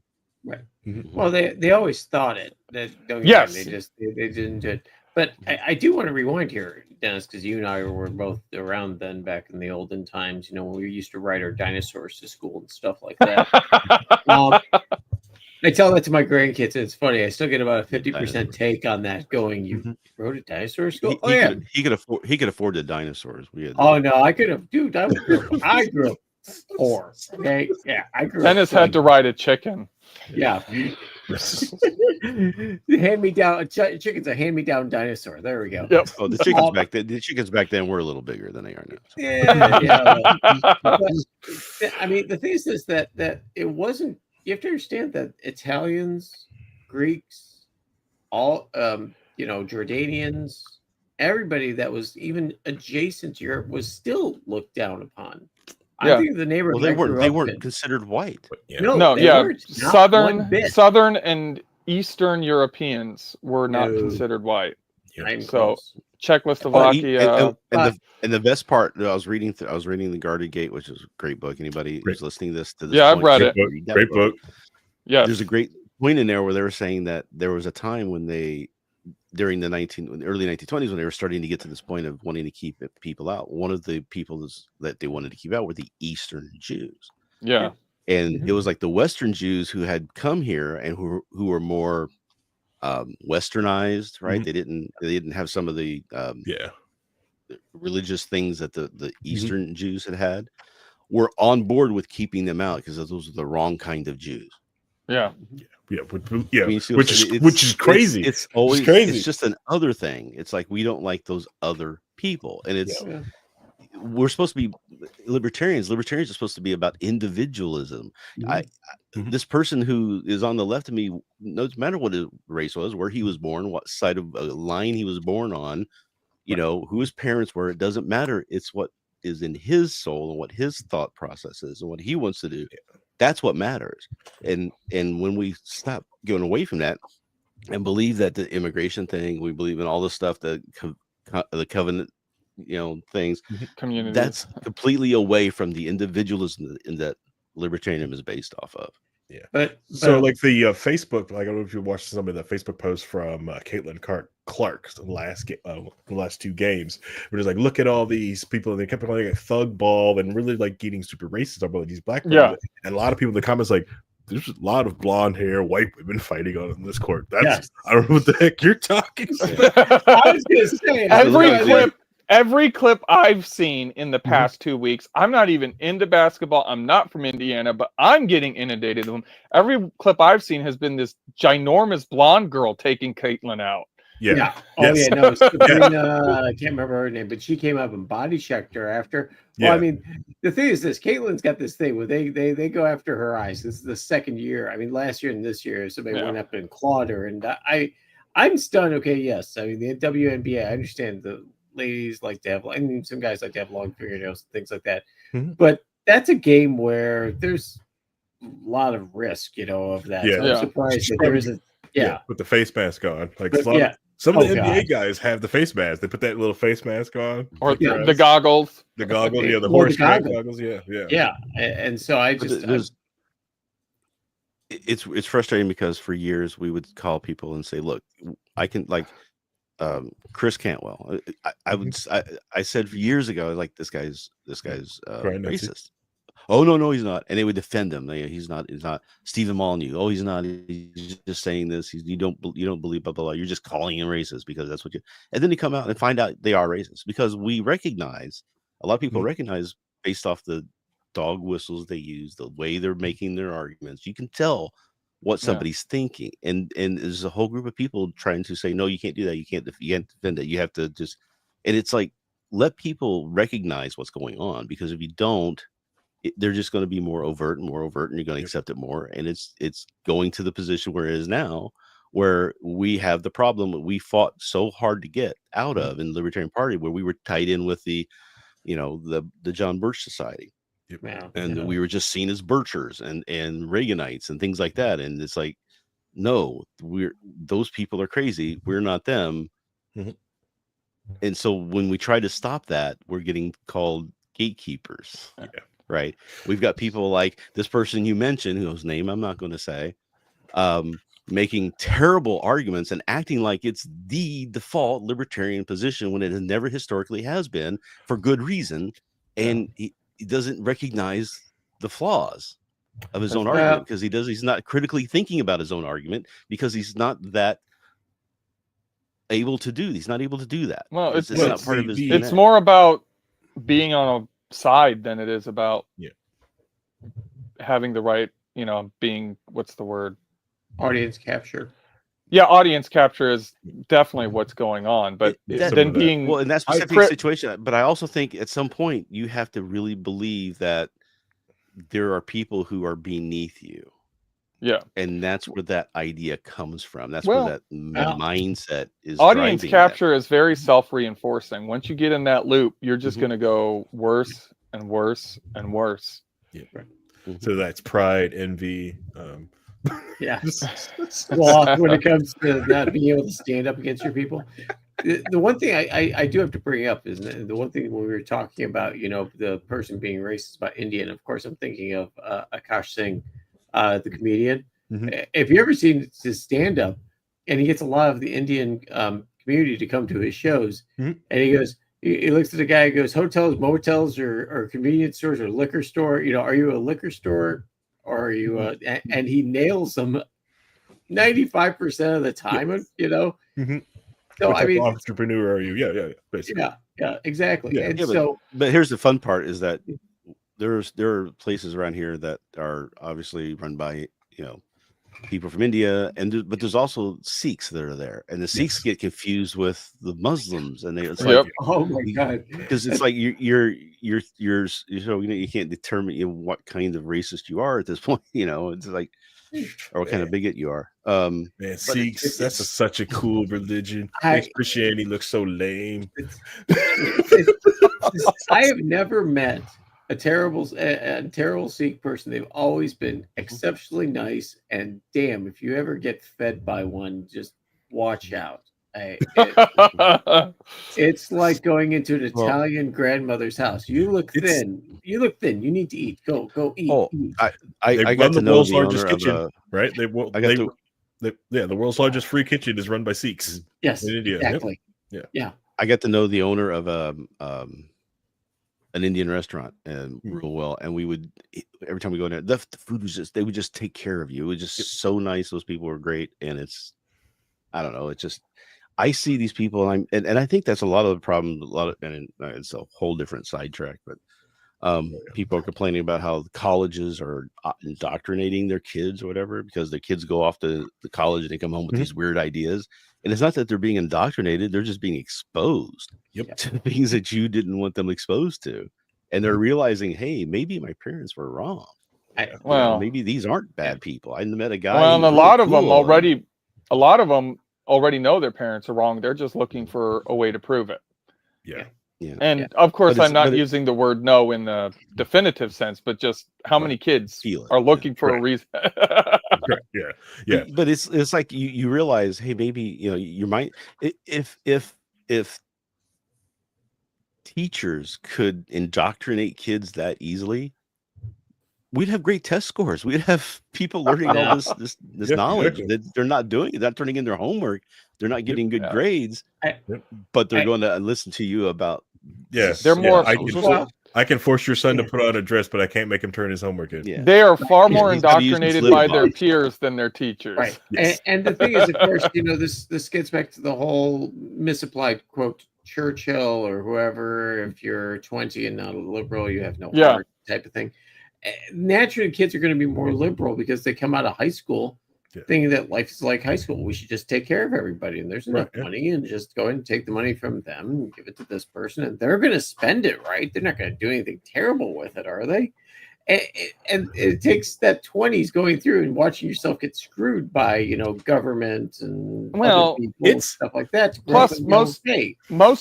Right. Well, they always thought it. They didn't do it. But I do want to rewind here, Dennis, because you and I were both around then back in the olden times, when we used to ride our dinosaurs to school and stuff like that. I tell that to my grandkids, and it's funny. I still get about a 50% take on that. Going, you rode a dinosaur to school? He could afford the dinosaurs. No, I could have, dude. I grew up 4. Okay, yeah, I grew Dennis up had to ride a chicken. Yeah. Hand me down. Chicken's a hand me down dinosaur. There we go. Yep. Oh, the chickens back then were a little bigger than they are now. So. Yeah. But, I mean, the thing is this, that it wasn't. You have to understand that Italians, Greeks, all Jordanians, everybody that was even adjacent to Europe was still looked down upon. Yeah. I think the neighborhood. Well, they weren't considered white. Yeah. No, they yeah, weren't. Not one bit. Southern and Eastern Europeans were not No. considered white. I'm So close. Czechoslovakia. And the best part, I was reading the Guarded Gate, which is a great book. Anybody who's listening to this Yeah, I've read it. read that Great book. Yeah. There's a great point in there where they were saying that there was a time when during the early 1920s, when they were starting to get to this point of wanting to keep people out. One of the people that they wanted to keep out were the Eastern Jews. Yeah. And it was like the Western Jews who had come here and who were more westernized, right? They didn't have some of the religious things that the Eastern Jews had, were on board with keeping them out because those are the wrong kind of Jews. Yeah. Yeah, I mean, which is crazy. It's always crazy. It's just an other thing. It's like we don't like those other people, and we're supposed to be libertarians. Libertarians are supposed to be about individualism. This person who is on the left of me, no matter what his race was, where he was born, what side of a line he was born on, who his parents were, it doesn't matter. It's what is in his soul and what his thought process is and what he wants to do. That's what matters. And when we stop going away from that and believe that the immigration thing, we believe in all the stuff that the covenant, things, communities, that's completely away from the individualism that libertarianism is based off of. Yeah. But so like the Facebook, like I don't know if you watched some of the Facebook posts from Caitlin Clark the last 2 games, where it's like, look at all these people, and they kept calling it thug ball and really like getting super racist about these black people. Yeah. And a lot of people in the comments like, there's a lot of blonde hair white women fighting on this court. That's I don't know what the heck you're talking about. I was gonna say every clip I've seen in the past 2 weeks, I'm not even into basketball. I'm not from Indiana, but I'm getting inundated with them. Every clip I've seen has been this ginormous blonde girl taking Caitlin out. Yeah. Oh yeah, no, Sabrina, I can't remember her name, but she came up and body checked her after. Well, I mean, the thing is this, Caitlin's got this thing where they go after her eyes. This is the second year. I mean, last year and this year, somebody went up and clawed her, and I'm stunned. Okay, yes. I mean, the WNBA, I understand the ladies like to have, I mean, some guys like to have long fingernails and things like that. But that's a game where there's a lot of risk, of that. Yeah. So I'm surprised that there is with the face mask on. Like but, some of the NBA guys have the face mask. They put that little face mask on, or the goggles. The goggles, the horse goggles. Yeah. And so I just it's frustrating because for years we would call people and say, look, I can, like, Chris Cantwell. I said years ago, like, this guy's racist. Oh no, he's not. And they would defend him. He's not Stephen Molyneux. Oh, he's not. He's just saying this. You don't believe blah blah blah. You're just calling him racist because that's what you. And then they come out and find out they are racist because we recognize, a lot of people recognize, based off the dog whistles they use, the way they're making their arguments, you can tell what somebody's thinking. And there's a whole group of people trying to say, no, you can't do that. You can't defend it. You have to just. And it's like, let people recognize what's going on, because if you don't, they're just going to be more overt, and you're going to accept it more. And it's going to the position where it is now, where we have the problem that we fought so hard to get out of in the Libertarian Party, where we were tied in with the John Birch Society. And we were just seen as Birchers and Reaganites and things like that. And it's like, no, those people are crazy. We're not them. And so when we try to stop that, we're getting called gatekeepers. Right. We've got people like this person you mentioned, whose name I'm not going to say, making terrible arguments and acting like it's the default libertarian position when it never historically has been, for good reason. And he doesn't recognize the flaws of his own argument, because he's not critically thinking about his own argument, because he's not that able to do. He's not able to do that. Well, it's not part of his DNA. It's more about being on a side than it is about having the right, you know, being, what's the word? Audience capture. Yeah, audience capture is definitely what's going on, but then being well, in that specific situation. But I also think at some point you have to really believe that there are people who are beneath you. Yeah, and that's where that idea comes from. That's Well, where that mindset is. audience driving capture is very self-reinforcing. Once you get in that loop, you're just Mhm. going to go worse and worse and worse. Yeah. Mhm. So that's pride, envy. Yeah. Sloth when it comes to not being able to stand up against your people. The one thing I do have to bring up is the one thing when we were talking about, you know, the person being racist about India, and of course I'm thinking of Akash Singh, the comedian. Mhm. If you ever seen his stand up, and he gets a lot of the Indian community to come to his shows, Mhm. and he goes, he looks at the guy and goes, hotels, motels, or convenience stores or liquor store, you know, are you a liquor store or are you and he nails them 95% of the time, you know. Mhm. So What I type mean, of entrepreneur are you? Yeah, basically. yeah, exactly. Yeah. And Yeah, so but here's the fun part is that there are places around here that are obviously run by, you know, people from India, but there's also Sikhs that are there, and the Sikhs Yes. get confused with the Muslims, and it's Yep. like, oh my god, because it's like you're so, you know, you can't determine, you know, what kind of racist you are at this point, you know. It's like, or what kind of bigot you are. Man, But Sikhs, that's such a cool religion. Makes Christianity look so lame. I have never met a terrible Sikh person. They've always been exceptionally nice. And damn, if you ever get fed by one, just watch out. It's like going into an Italian grandmother's house. You look thin. You look thin. You need to eat. Go eat. Oh, eat. I got to the know world's the largest owner kitchen, of right? The world's largest free kitchen is run by Sikhs Yes, in India. exactly. Yep. Yeah. I got to know the owner of an Indian restaurant real well, and we would, every time we go in there, the food was just, they would just take care of you. It was just so nice. Those people were great, and it's, I don't know, it's just, I see these people, and I think that's a lot of the problem. And it's a whole different sidetrack, but people are complaining about how colleges are indoctrinating their kids or whatever, because the kids go off to the college and they come home with these weird ideas. And it's not that they're being indoctrinated, they're just being exposed to things that you didn't want them exposed to. And they're realizing, hey, maybe my parents were wrong. Maybe these aren't bad people. I met a guy. Well, and a lot of them already know their parents are wrong. They're just looking for a way to prove it. Yeah. And of course, I'm not using the word no in the definitive sense, but just how many kids are looking for a reason. Yeah. But it's like you realize, hey, maybe, you know, your mind, if teachers could indoctrinate kids that easily, we'd have great test scores. We'd have people learning all this knowledge that they're not doing, not turning in their homework. They're not getting good grades, but they're going to listen to you about. They're more. I can force your son to put on a dress, but I can't make him turn his homework in. Yeah. They are far more indoctrinated by their peers than their teachers. Right. Yes. And the thing is, of course, you know, this gets back to the whole misapplied quote Churchill or whoever. If you're 20 and not a liberal, you have no heart type of thing. Naturally, kids are going to be more liberal because they come out of high school thinking that life is like high school. We should just take care of everybody, and there's enough money, and just go ahead and take the money from them and give it to this person, and they're going to spend it, right? They're not going to do anything terrible with it, are they? And it takes that 20s going through and watching yourself get screwed by, you know, government and other people, stuff like that. Plus, most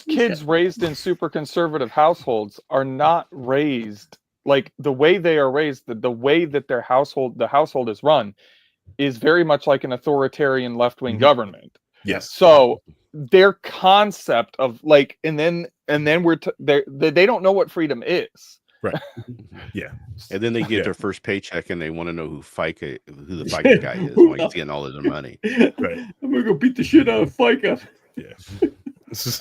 kids raised in super conservative households are not raised like the way they are raised. The way that the household is run is very much like an authoritarian left-wing government. Yes. So their concept of like, and then they don't know what freedom is. Right. Yeah. And then they get their first paycheck and they want to know who the FICA guy is while he's getting all of their money. Right. I'm gonna go beat the shit out of FICA. Yeah. It's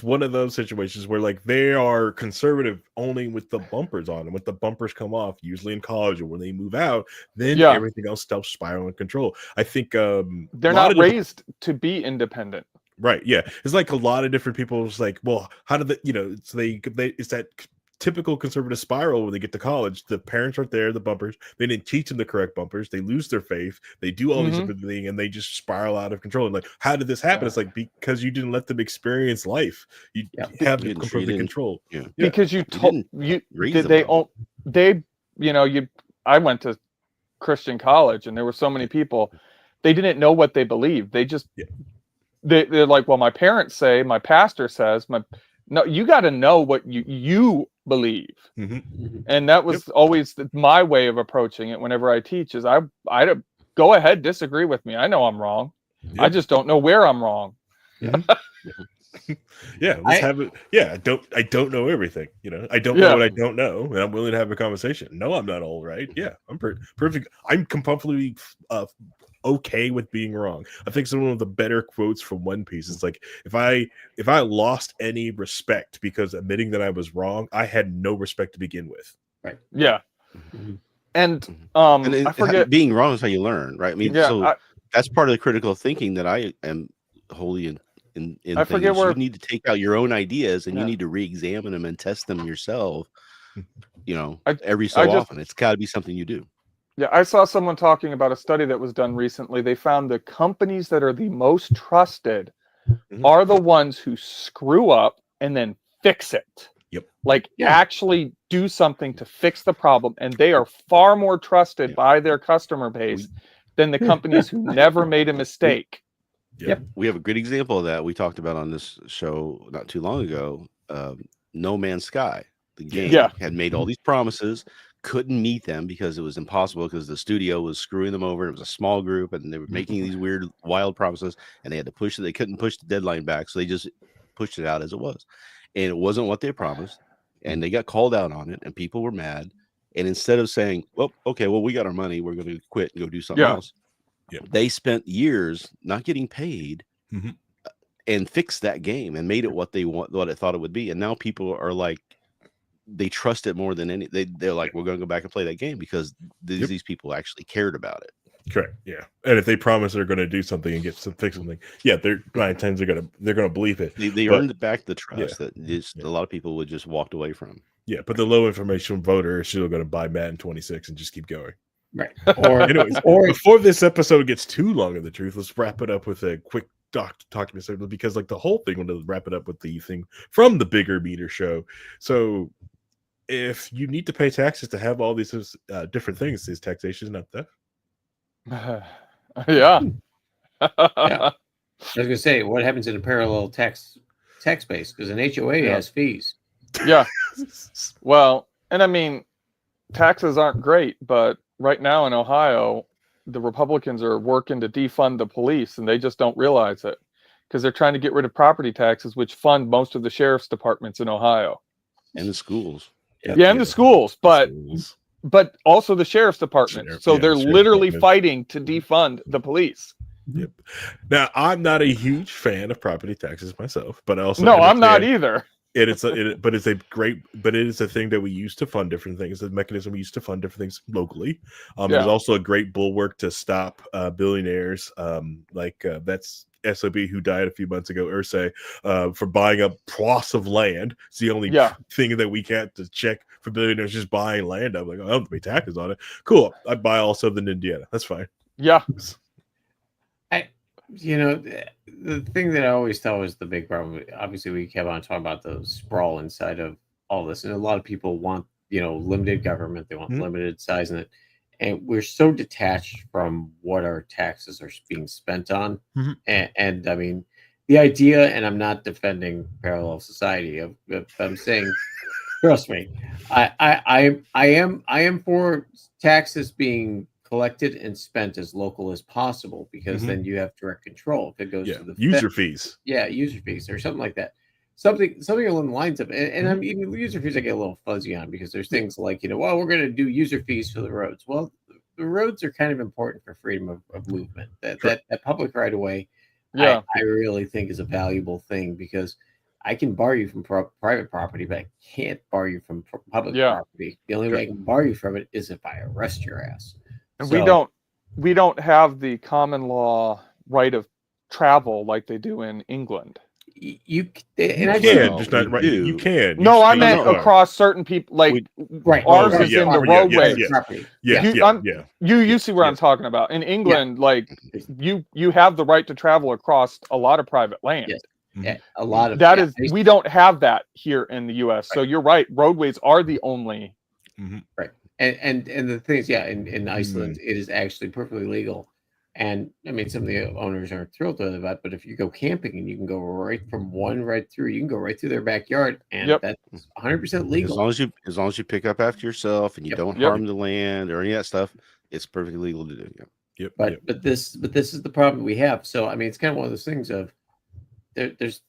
one of those situations where like they are conservative only with the bumpers on, and when the bumpers come off, usually in college or when they move out, then everything else starts spiraling control. I think they're not raised to be independent. Right. Yeah. It's like a lot of different people was like, well, how did you know, it's it's that typical conservative spiral when they get to college. The parents aren't there, the bumpers. They didn't teach them the correct bumpers. They lose their faith. They do all these different things, and they just spiral out of control. And like, how did this happen? It's like because you didn't let them experience life. You have it completely controlled. Yeah. Because you told you I went to Christian college, and there were so many people. They didn't know what they believed. They just they're like, well, my parents say, my pastor says, no, you got to know what you believe. And that was always my way of approaching it whenever I teach is I go ahead, disagree with me. I know I'm wrong. I just don't know where I'm wrong. Let's have it. I don't know everything. I don't know what I don't know, and I'm willing to have a conversation. No, I'm not all right. I'm perfect. I'm completely okay with being wrong. I think some of the better quotes from One Piece is like, if I lost any respect because admitting that I was wrong, I had no respect to begin with. Right. Yeah. And I forget, being wrong is how you learn, right? I mean, that's part of the critical thinking that I am wholly in I forget where you need to take out your own ideas and you need to re-examine them and test them yourself. Every so often, it's got to be something you do. Yeah, I saw someone talking about a study that was done recently. They found the companies that are the most trusted are the ones who screw up and then fix it. Actually do something to fix the problem. And they are far more trusted by their customer base than the companies who never made a mistake. We have a good example of that. We talked about on this show not too long ago. No Man's Sky. The game had made all these promises, couldn't meet them because it was impossible because the studio was screwing them over. It was a small group and they were making these weird, wild promises, and they had to push it. They couldn't push the deadline back, so they just pushed it out as it was. And it wasn't what they promised, and they got called out on it, and people were mad. And instead of saying, well, okay, well, we got our money, we're going to quit and go do something else, they spent years not getting paid and fixed that game and made it what it thought it would be. And now people are like, they trust it more than they're like, we're going to go back and play that game because these people actually cared about it. Correct. Yeah. And if they promise they're going to do something and fix something, they're 9 times they're going to believe it. They earned back the trust that a lot of people would just walked away from. Yeah, but the low information voter is still going to buy Madden 26 and just keep going. Right. Or before this episode gets too long of the truth, let's wrap it up with a quick talking because like the whole thing, wanted to wrap it up with the thing from the Bigger Meter show. So if you need to pay taxes to have all these different things, is taxation not theft? Yeah. I was going to say, what happens in a parallel tax base? Because an HOA has fees. Yeah. Well, and I mean, taxes aren't great, but right now in Ohio, the Republicans are working to defund the police, and they just don't realize it because they're trying to get rid of property taxes, which fund most of the sheriff's departments in Ohio. And the schools. And the schools, but also the sheriff's department. So they're literally fighting to defund the police. Yep. Now, I'm not a huge fan of property taxes myself, but I also I'm not either. But it's a thing that we use to fund different things. The mechanism we use to fund different things locally. There's also a great bulwark to stop billionaires, that's SOB who died a few months ago, Ursay, for buying up plots of land. It's the only thing that we can't to check for billionaires just buying land. I'm like, I don't have to pay taxes on it. Cool. I buy all Southern Indiana. That's fine. Yeah. The thing that I always thought was the big problem, obviously we kept on talking about the sprawl inside of all this. And a lot of people want, limited government. They want limited size in it. And we're so detached from what our taxes are being spent on. And I mean, the idea, and I'm not defending parallel society, I'm saying, trust me, I am for taxes being collected and spent as local as possible, because then you have direct control. If it goes to the user fees, user fees or something like that, something along the lines of, and I'm even user fees I get a little fuzzy on, because there's things like, we're going to do user fees for the roads. Well, the roads are kind of important for freedom of movement. That public right of way, I really think is a valuable thing, because I can bar you from private property, but I can't bar you from public property. The only way I can bar you from it is if I arrest your ass. And we don't have the common law right of travel like they do in England. You You I've can, seen- just not we right. do. You can. You No, just I can't meant use ours. across certain people. Like right. ours Oh, is yeah, in the yeah, roadway. yes. Property. Yeah, You- yeah, I'm- yeah. You see what I'm Yes. talking about. In England, like you have the right to travel across a lot of private land. Yes. Mhm. Yeah, a lot of That yeah, is, we don't have that here in the U.S. So you're right. Roadways are the only. right. And the thing is, yeah, in Iceland, Mm. it is actually perfectly legal. And I mean, some of the owners aren't thrilled with that, but if you go camping and you can go right from one right through, you can go right through their backyard, and Yep. that's 100% As legal. long as you pick up after yourself and you Yep. don't Yep. harm the land or any of that stuff, it's perfectly legal to do. Yeah. Yep. But yep. but this is the problem we have. So I mean, it's kind of one of those things of there's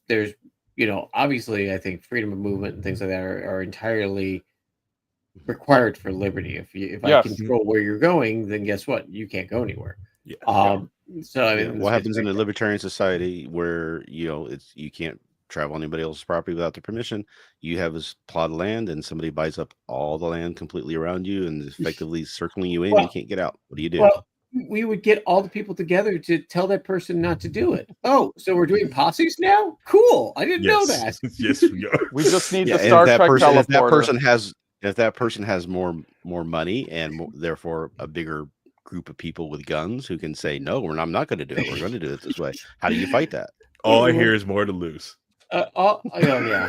obviously I think freedom of movement and things like that are entirely required for liberty. If I Yes. control where you're going, then guess what? You can't go anywhere. Yeah. So I mean, Yeah, this what gets happens in back a to- libertarian society where you can't travel on anybody else's property without their permission? You have this plot of land and somebody buys up all the land completely around you and is effectively circling you in. Well- You can't get out. What do you do? Well, we would get all the people together to tell that person not to do it. Oh, so we're doing posses now? Cool. I didn't know that. Yes, we are. We just need Yeah, the and Star if that Trek person, teleporter. if that person has more money and therefore a bigger group of people with guns who can say no, I'm not going to do it. We're going to do it this way. How do you fight that? All I hear is more to lose. Oh yeah.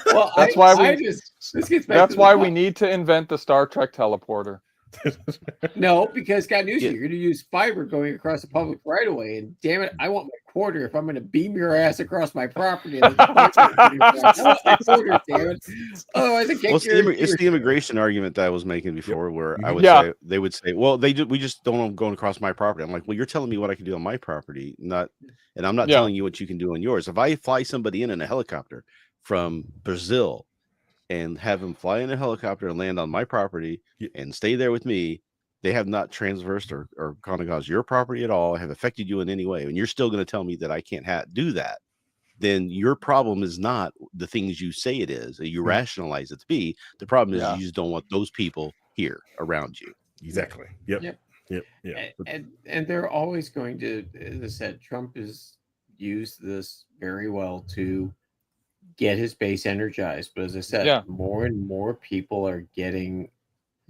Well, That's this gets back That's to why we need to invent the Star Trek teleporter. No, because got news Yeah. for you. You're going to use fiber going across the public right away, and damn it, I want my quarter if I'm going to beam your ass across my property. I want my quarter, damn it. Otherwise, I can't Well, it's the immigration argument that I was making before, where I would say they would say, "Well, we just don't want them going across my property." I'm like, "Well, you're telling me what I can do on my property, and I'm not telling you what you can do on yours. If I fly somebody in a helicopter from Brazil and have them fly in a helicopter and land on my property and stay there with me, they have not transversed or caused your property at all, have affected you in any way, and you're still going to tell me that I can't do that, then your problem is not the things you say it is, you rationalize it to be. The problem is you just don't want those people here around you." Exactly. Yep. Yeah. And they're always going to, as I said, Trump has used this very well to get his base energized. But as I said, more and more people are getting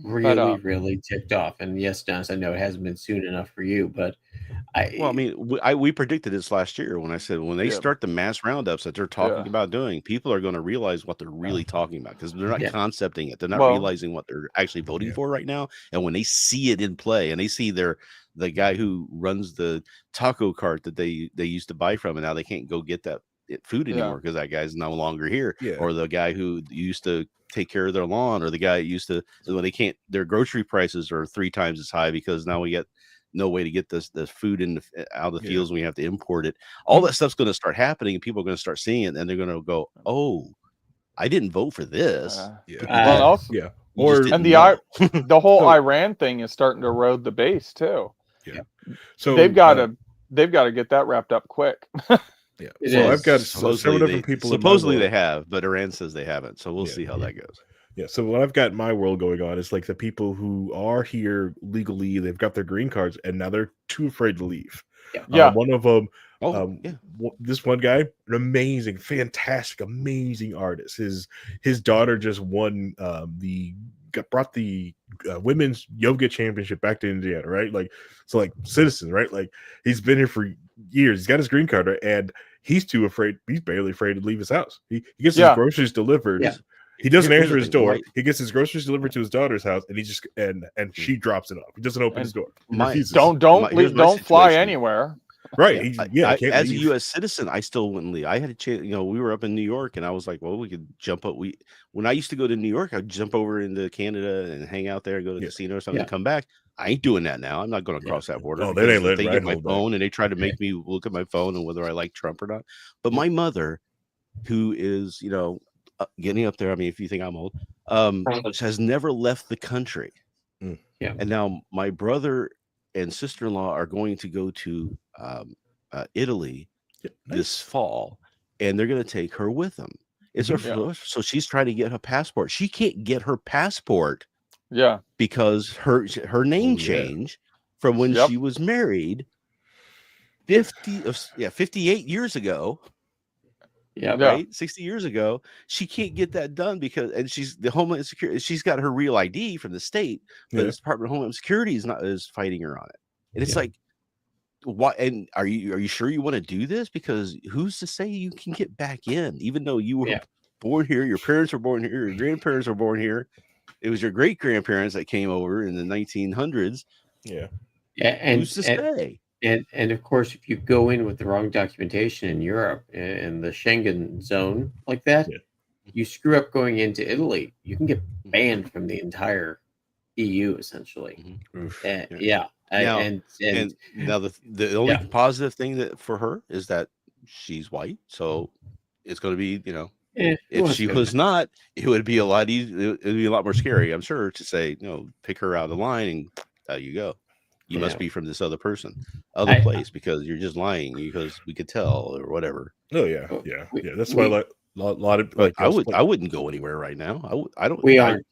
really ticked off. And yes, Dennis, I know it hasn't been soon enough for you, but we predicted this last year when I said when they start the mass roundups that they're talking about doing, people are going to realize what they're really talking about, because they're not concepting it. They're not realizing what they're actually voting for right now. And when they see it in play and they see the guy who runs the taco cart that they used to buy from, and now they can't go get that food anymore because that guy's no longer here, or the guy who used to take care of their lawn, or the guy used to, when they can't, their grocery prices are 3 times as high because now we get no way to get this food out of the fields, and we have to import it. All that stuff's going to start happening, and people are going to start seeing it, and they're going to go, "Oh, I didn't vote for this." And the whole Iran thing is starting to erode the base too. So they've got to get that wrapped up quick. So I've got several different people. Supposedly they have, but Iran says they haven't. So we'll see how that goes. Yeah. So what I've got in my world going on is like the people who are here legally, they've got their green cards, and now they're too afraid to leave. One of them, this one guy, an amazing, fantastic, amazing artist. His daughter just won brought the women's yoga championship back to Indiana, right? Like, so like citizens, right? Like he's been here for years. He's got his green card, and he's too afraid. He's barely afraid to leave his house. He gets his groceries delivered. Yeah. He doesn't answer his door. Right. He gets his groceries delivered to his daughter's house, and he just and she drops it off. He doesn't open his door. Don't fly anywhere. Right. As a U.S. citizen, I still wouldn't leave. I had a chance. We were up in New York, and I was like, well, we could jump up. When I used to go to New York, I'd jump over into Canada and hang out there and go to the casino or something and come back. I ain't doing that now. I'm not going to cross that border. Oh, they ain't letting they get my phone and they try to make me look at my phone and whether I like Trump or not. But my mother, who is, getting up there, I mean, if you think I'm old, has never left the country. Yeah. And now my brother and sister-in-law are going to go to Italy this fall, and they're going to take her with them. It's her first, so she's trying to get her passport. She can't get her passport because her name changed from when she was married 58 years ago. Yeah. Right, 60 years ago, she can't get that done because, and she's the Homeland Security. She's got her real ID from the state, but the Department of Homeland Security is fighting her on it, and it's like, what? And are you sure you want to do this? Because who's to say you can get back in, even though you were born here, your parents were born here, your grandparents were born here. It was your great grandparents that came over in the 1900s. Yeah, who's to say? And of course, if you go in with the wrong documentation in Europe in the Schengen zone like that, you screw up going into Italy, you can get banned from the entire EU essentially. And now the only positive thing that for her is that she's white, so it's going to be, if she was not, it would be a lot easier. It would be a lot more scary, I'm sure, to say, pick her out of the line and there you go. You must be from this other place because you're just lying because we could tell or whatever. Oh yeah. That's why a lot of like I wouldn't go anywhere right now. I don't.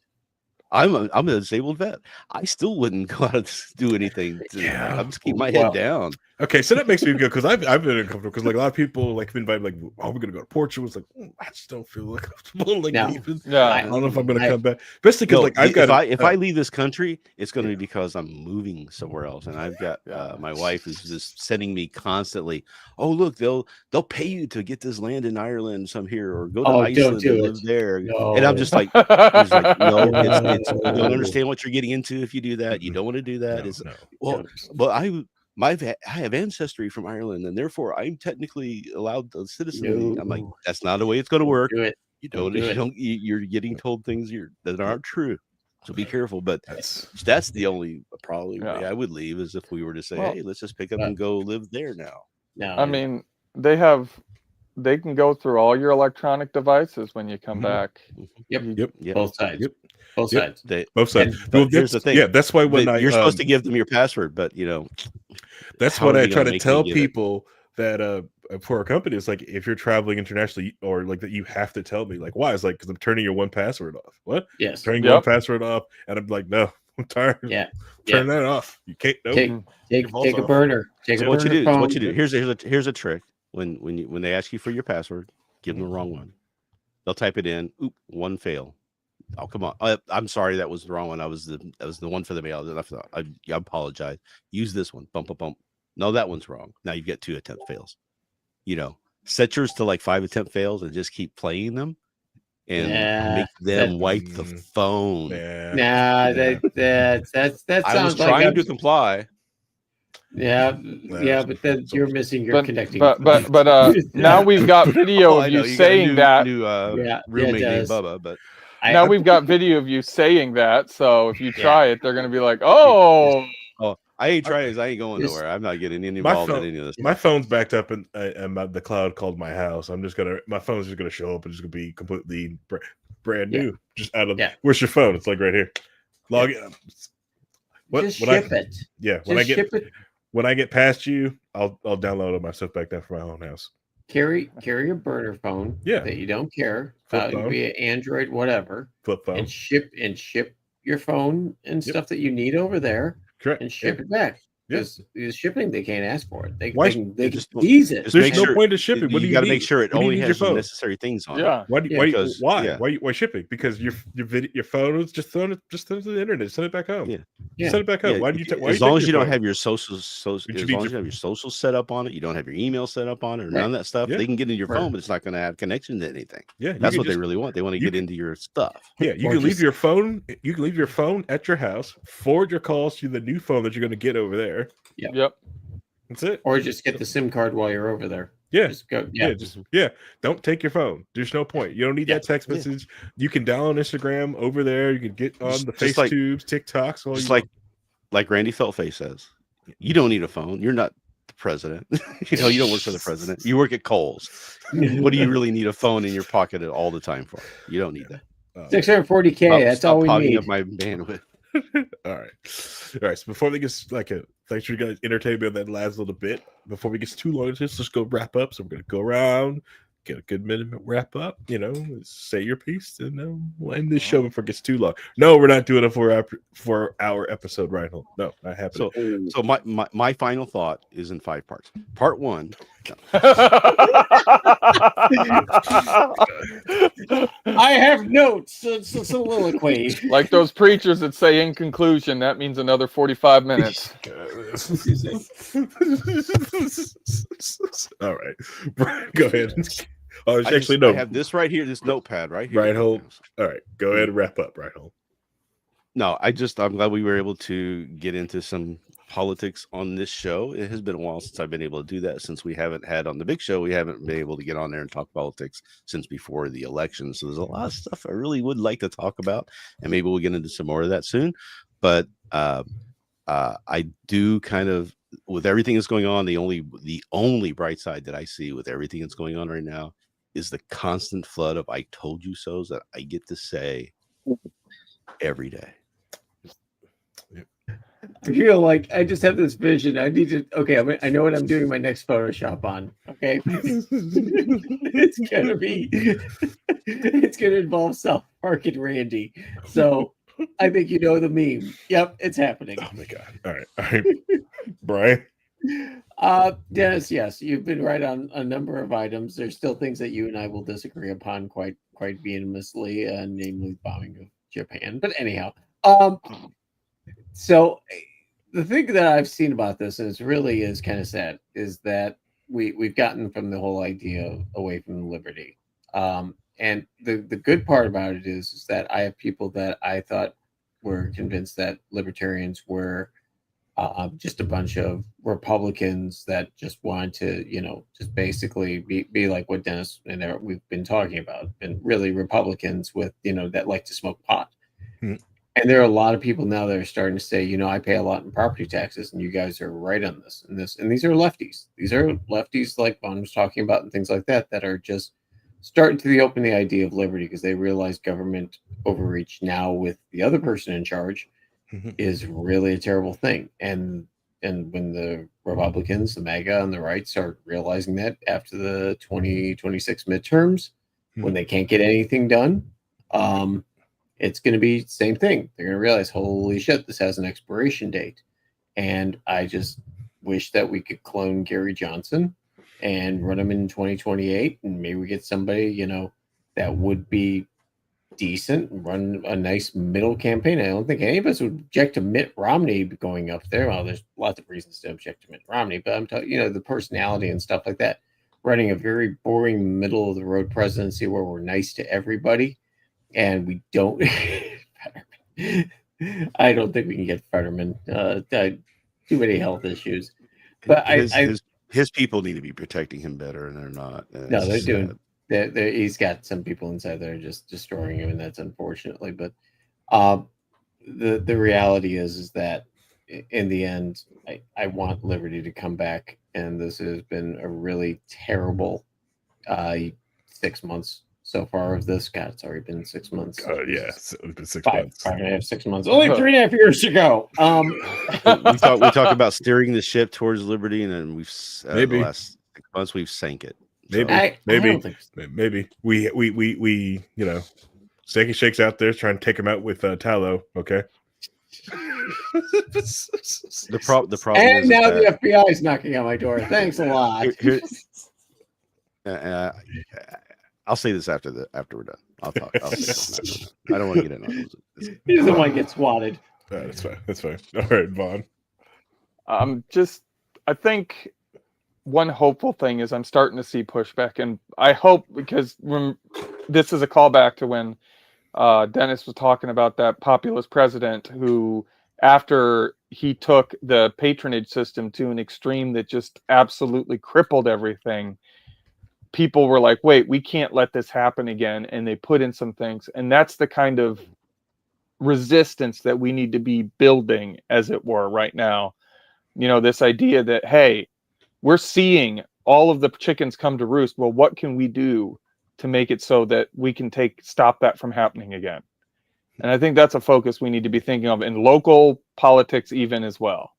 I'm a disabled vet. I still wouldn't go out and do anything. I'm just keeping my head down. Okay, so that makes me good because I've been uncomfortable because like a lot of people like been invited like, oh, we're gonna go to Portugal. It's like I just don't feel like comfortable like leaving. I don't know if I'm gonna come back, especially because like I've got if I leave this country, it's going to be because I'm moving somewhere else, and I've got my wife who's just sending me constantly. Oh look, they'll pay you to get this land in Ireland, some here, or go to Iceland and live there. And I'm just like, he's like, no, you don't understand what you're getting into if you do that. You don't want to do that. I have ancestry from Ireland, and therefore I'm technically allowed the citizenry. I'm like, that's not the way it's going to work. You're getting told things that aren't true. So be careful. But that's the only probably way I would leave is if we were to say, hey, let's just pick up and go live there now. No, I mean, they can go through all your electronic devices when you come back. Yep. Both sides. Both sides. Both sides. Well, here's the thing. Yeah, that's why when you're supposed to give them your password, but that's what I try to tell people that for a company, it's like if you're traveling internationally or like that, you have to tell me like why. It's like because I'm turning your one password off. What? Yes. Turning your one password off, and I'm like, no, I'm tired. Yeah. Turn that off. You can't. Take a burner. Take a burner. What you do? Here's a trick. When they ask you for your password, give them the wrong one. They'll type it in. Oop, one fail. Oh, come on. I'm sorry, that was the wrong one. That was the one for the mail. I apologize. Use this one. Bump. No, that one's wrong. Now you've got 2 attempt fails. Set yours to like 5 attempt fails and just keep playing them and make them wipe the phone. That sounds I was trying to comply. But then you're missing your connecting. But now we've got video of you saying that. Roommate named Bubba, but now we've got video of you saying that. So if you try it, they're going to be like, oh, I ain't trying. I ain't going nowhere. I'm not getting involved in any of this. My phone's backed up in the cloud called my house. My phone's just gonna show up and it's gonna be completely brand new. Just out of where's your phone? It's like right here. Log in. Just ship it. Yeah, when I get past you, I'll download all my stuff back down for my own house. Carry a burner phone that you don't care about, be it Android, whatever. Flip phone. And ship your phone and stuff that you need over there. Correct. And ship it back. Because the shipping, they can't ask for it. They can just ease it. There's no point in shipping. What do you got to need? make sure it only has the necessary things on it. Why shipping? Because your phone is just thrown to the internet. Send it back home. Send it back home. Why do you? As long as you don't have your social, as long as you have your social set up on it, you don't have your email set up on it, or none of that stuff. They can get into your phone, but it's not going to have connection to anything. Yeah, that's what they really want. They want to get into your stuff. Yeah, you can leave your phone. You can leave your phone at your house. Forward your calls to the new phone that you're going to get over there. Yep. That's it. Or just get the SIM card while you're over there. Yeah. Just go. Don't take your phone. There's no point. You don't need that text message. You can download Instagram over there. You can get on the FaceTubes, TikToks. Just like Randy Feltface says, you don't need a phone. You're not the president. You don't work for the president. You work at Kohl's. What do you really need a phone in your pocket all the time for? You don't need that. 640K. That's all we need. Up my bandwidth. All right. So before we get thanks for you guys entertain me on that last little bit. Before we get too long into this, let's go wrap up. So we're gonna go around, get a good minute wrap up, say your piece, and we'll end this show before it gets too long. No, we're not doing a 4-hour episode, Reinhold. No, not happening. So my final thought is in 5 parts. Part 1. I have notes. It's a soliloquy. Like those preachers that say in conclusion, that means another 45 minutes. All right. Brian, go ahead. Oh, I have this right here, this notepad right here. Reinhold. All right. Go ahead and wrap up, Reinhold. No, I'm glad we were able to get into some politics on this show. It has been a while since I've been able to do that, since we haven't had on the big show. We haven't been able to get on there and talk politics since before the election. So there's a lot of stuff I really would like to talk about, and maybe we'll get into some more of that soon. But I do kind of, with everything that's going on, the only bright side that I see with everything that's going on right now is the constant flood of "I told you so's" that I get to say every day. I feel like I just have this vision. I need to. Okay, I know what I'm doing my next Photoshop on. Okay, it's gonna involve South Park and Randy. So I think you know the meme. Yep, it's happening. Oh my god! All right, Brian. Dennis, yes, you've been right on a number of items. There's still things that you and I will disagree upon quite vehemently, namely bombing of Japan. But anyhow, so the thing that I've seen about this, and it really is kind of sad, is that we've gotten from the whole idea away from liberty. And the good part about it is that I have people that I thought were convinced that libertarians were just a bunch of Republicans that just wanted to, just basically be like what Dennis and we've been talking about, and really Republicans with, that like to smoke pot. Hmm. And there are a lot of people now that are starting to say, I pay a lot in property taxes, and you guys are right on this. And these are lefties. These are lefties like Vaughn was talking about and things like that are just starting to open the idea of liberty, because they realize government overreach now with the other person in charge is really a terrible thing. And when the Republicans, the MAGA and the right start realizing that after the 2026 midterms, when they can't get anything done, it's going to be the same thing. They're going to realize, holy shit, this has an expiration date. And I just wish that we could clone Gary Johnson and run him in 2028, and maybe we get somebody, that would be decent and run a nice middle campaign. I don't think any of us would object to Mitt Romney going up there. Well, there's lots of reasons to object to Mitt Romney, but I'm talking, the personality and stuff like that. Running a very boring middle of the road presidency where we're nice to everybody, and we don't. I don't think we can get Fetterman. Too many health issues, but his people need to be protecting him better, and they're not. No, they're doing. He's got some people inside that are just destroying him, and that's unfortunately. But the reality is that in the end, I want liberty to come back, and this has been a really terrible 6 months so far of this. God, it's already been 6 months. Yeah, it's been 6 months. 5.5, 6 months. Only 3.5 years ago. we talk about steering the ship towards liberty, and then we've the last 6 months we've sank it. Maybe we Steak and Shake's out there trying to take him out with tallow. Okay. The problem and is now the FBI is knocking on my door. Thanks a lot. I'll say this after we're done. I'll say I don't want to get in on it. He doesn't want to get swatted. That's fine. That's fine. All right, Vaughn. I think one hopeful thing is I'm starting to see pushback, and I hope, because this is a callback to when Dennis was talking about that populist president who, after he took the patronage system to an extreme that just absolutely crippled everything, people were like, wait, we can't let this happen again. And they put in some things. And that's the kind of resistance that we need to be building, as it were, right now. This idea that, hey, we're seeing all of the chickens come to roost. Well, what can we do to make it so that we can stop that from happening again? And I think that's a focus we need to be thinking of in local politics, even as well.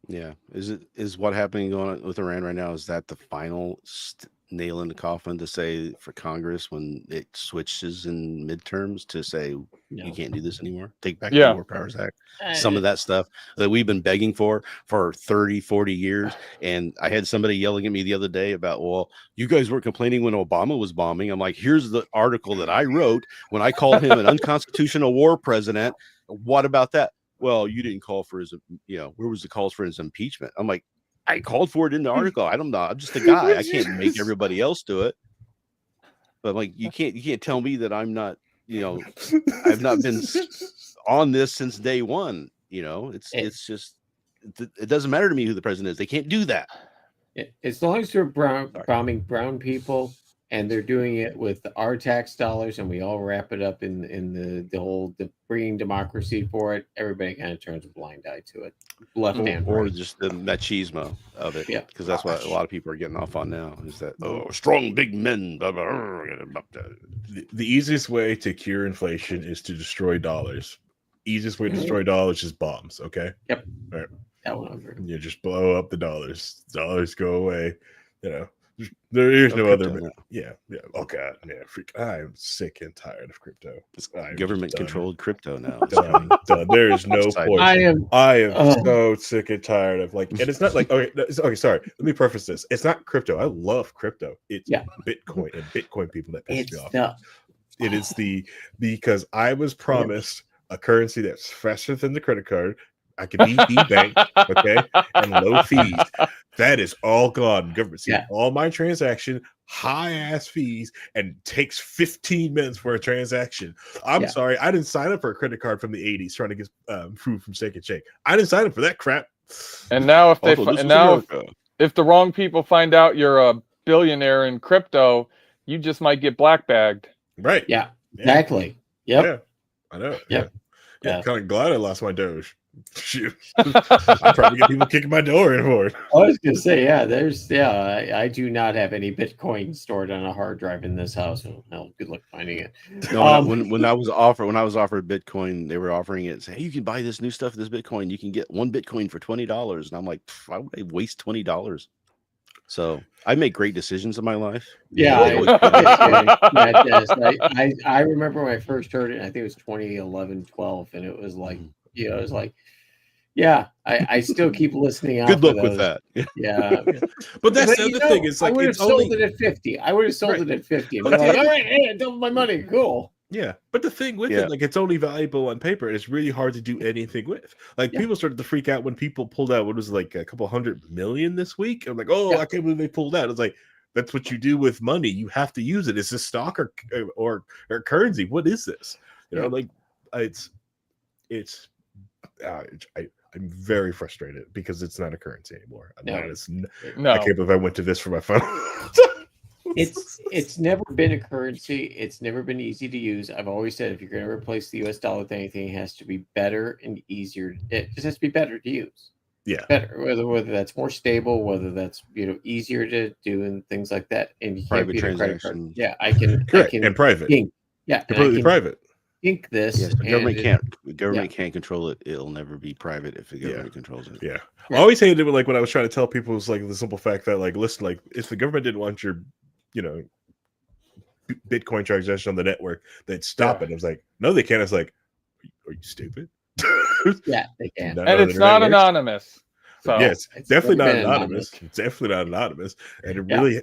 Yeah. Is what happening going on with Iran right now? Is that the final nail in the coffin to say for Congress when it switches in midterms to say you can't do this anymore? Take back the War Powers Act. Some of that stuff that we've been begging for 30, 40 years. And I had somebody yelling at me the other day about, well, you guys were complaining when Obama was bombing. I'm like, here's the article that I wrote when I called him an unconstitutional war president. What about that? Well, you didn't call for his, where was the calls for his impeachment? I'm like, I called for it in the article. I don't know. I'm just a guy. I can't make everybody else do it. But like, you can't tell me that I'm not, I've not been on this since day one. It's just, it doesn't matter to me who the president is. They can't do that. As long as they're bombing brown people and they're doing it with our tax dollars and we all wrap it up in the whole bringing democracy for it, everybody kind of turns a blind eye to it. Left and or right. just the machismo of it. Yeah. Because that's what a lot of people are getting off on now is that, strong big men. Blah, blah, blah. The easiest way to cure inflation is to destroy dollars. Easiest way to destroy dollars is bombs. Okay. Yep. All right. That one over. You just blow up the dollars. Dollars go away. There is no other. Now. Yeah. Oh God. Yeah. I'm sick and tired of crypto. Government controlled crypto now. Done. There is no point. I am so sick and tired of and it's not like okay. Sorry. Let me preface this. It's not crypto. I love crypto. It's Bitcoin and Bitcoin people that piss me off. It is because I was promised a currency that's faster than the credit card. I could be bank, okay, and low fees. That is all gone. Government sees all my transaction, high ass fees, and takes 15 minutes for a transaction. I'm sorry, I didn't sign up for a credit card from the 80s trying to get food from Steak and Shake. I didn't sign up for that crap. And now if if the wrong people find out you're a billionaire in crypto, you just might get black bagged. Right. Yeah. Exactly. Yep. Yeah. I know. Yep. Yeah. Kind of glad I lost my Doge. Shoot. I probably get people kicking my door anymore. I was gonna say, I do not have any Bitcoin stored on a hard drive in this house. Well, good luck finding it. No, when I was offered Bitcoin, they were offering it. Say, hey, you can buy this new stuff, this Bitcoin. You can get one Bitcoin for $20, and I'm like, why would I waste $20? So I make great decisions in my life. Yeah, I remember when I first heard it. I think it was 2011, 12, and it was like, it was like. Yeah, I still keep listening out. Good luck with that. Yeah. But that's the other thing. It's like I would have sold it at 50. I would have sold it at 50. But like, all right, hey, double my money. Cool. Yeah. But the thing with it, it's only valuable on paper. And it's really hard to do anything with. People started to freak out when people pulled out what was a couple 100 million this week. I'm like, I can't believe they pulled out. It's like, that's what you do with money. You have to use it. Is this stock or currency? What is this? I'm very frustrated because it's not a currency anymore. I can't believe I went to this for my phone. It's never been a currency. It's never been easy to use. I've always said if you're going to replace the US dollar with anything, it has to be better and easier. It just has to be better to use. Yeah, better. Whether that's more stable, whether that's easier to do and things like that. And you can't beat a credit card. Yeah, I can. And private. Completely private. Think this. Yes, the government can't control it. It'll never be private if the government controls it. Yeah. I always hated it when I was trying to tell people, it's the simple fact that listen, if the government didn't want your Bitcoin transaction on the network, they'd stop it. I was like, no, they can't. It's like, are you stupid? Yeah, they can. And it's not anonymous. So yes, it's definitely not anonymous. It's definitely not anonymous. And it really,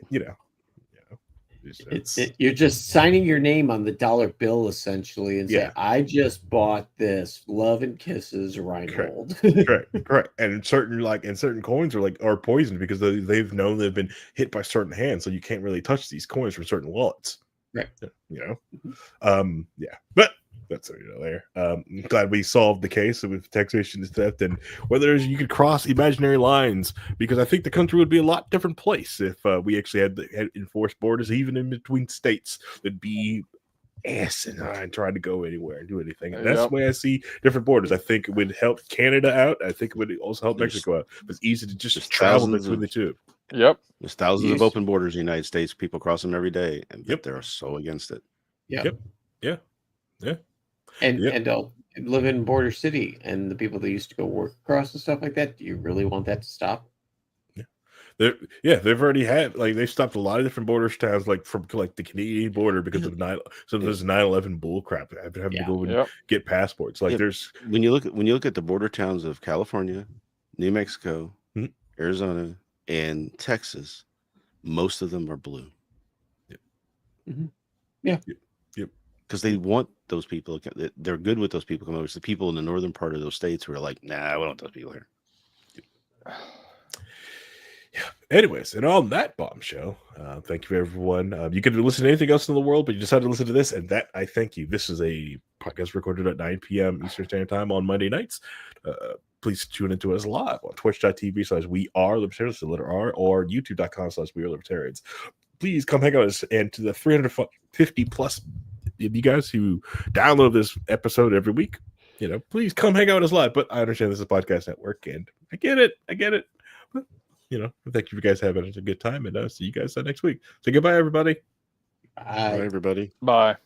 you're just signing your name on the dollar bill essentially and say, I just bought this. Love and kisses, Reinhold. Correct. And certain coins are poisoned because they've known they've been hit by certain hands, so you can't really touch these coins from certain wallets. Right. But that's there. I'm glad we solved the case with taxation theft and whether you could cross imaginary lines, because I think the country would be a lot different place if we actually had enforced borders even in between states. It'd be asinine trying to go anywhere and do anything. And that's why I see different borders. I think it would help Canada out. I think it would also help Mexico out. It's easy to just travel between the two. Yep. There's thousands of open borders in the United States. People cross them every day, and they're so against it. Yep. Yeah. and they'll live in border city, and the people that used to go work across and stuff like that. Do you really want that to stop? They've already had they've stopped a lot of different border towns from the Canadian border because of this 9/11 bull crap. Having to go and get passports. There's when you look at the border towns of California, New Mexico, Arizona, and Texas, most of them are blue. Because they want those people. They're good with those people coming over. It's the people in the northern part of those states who are like, nah, we don't want those people here. Anyways, and on that bombshell, thank you everyone. You could listen to anything else in the world, but you decided to listen to this, and that I thank you. This is a podcast recorded at 9 p.m. Eastern Standard Time on Monday nights. Please tune into us live on twitch.tv/wearelibertarians, the letter R, or youtube.com/wearelibertarians. Please come hang out with us, and to the 350 plus of you guys who download this episode every week, please come hang out with us live. But I understand this is a podcast network, and I get it. But, thank you for guys having a good time, and see you guys next week. So goodbye, everybody. Bye, everybody. Bye.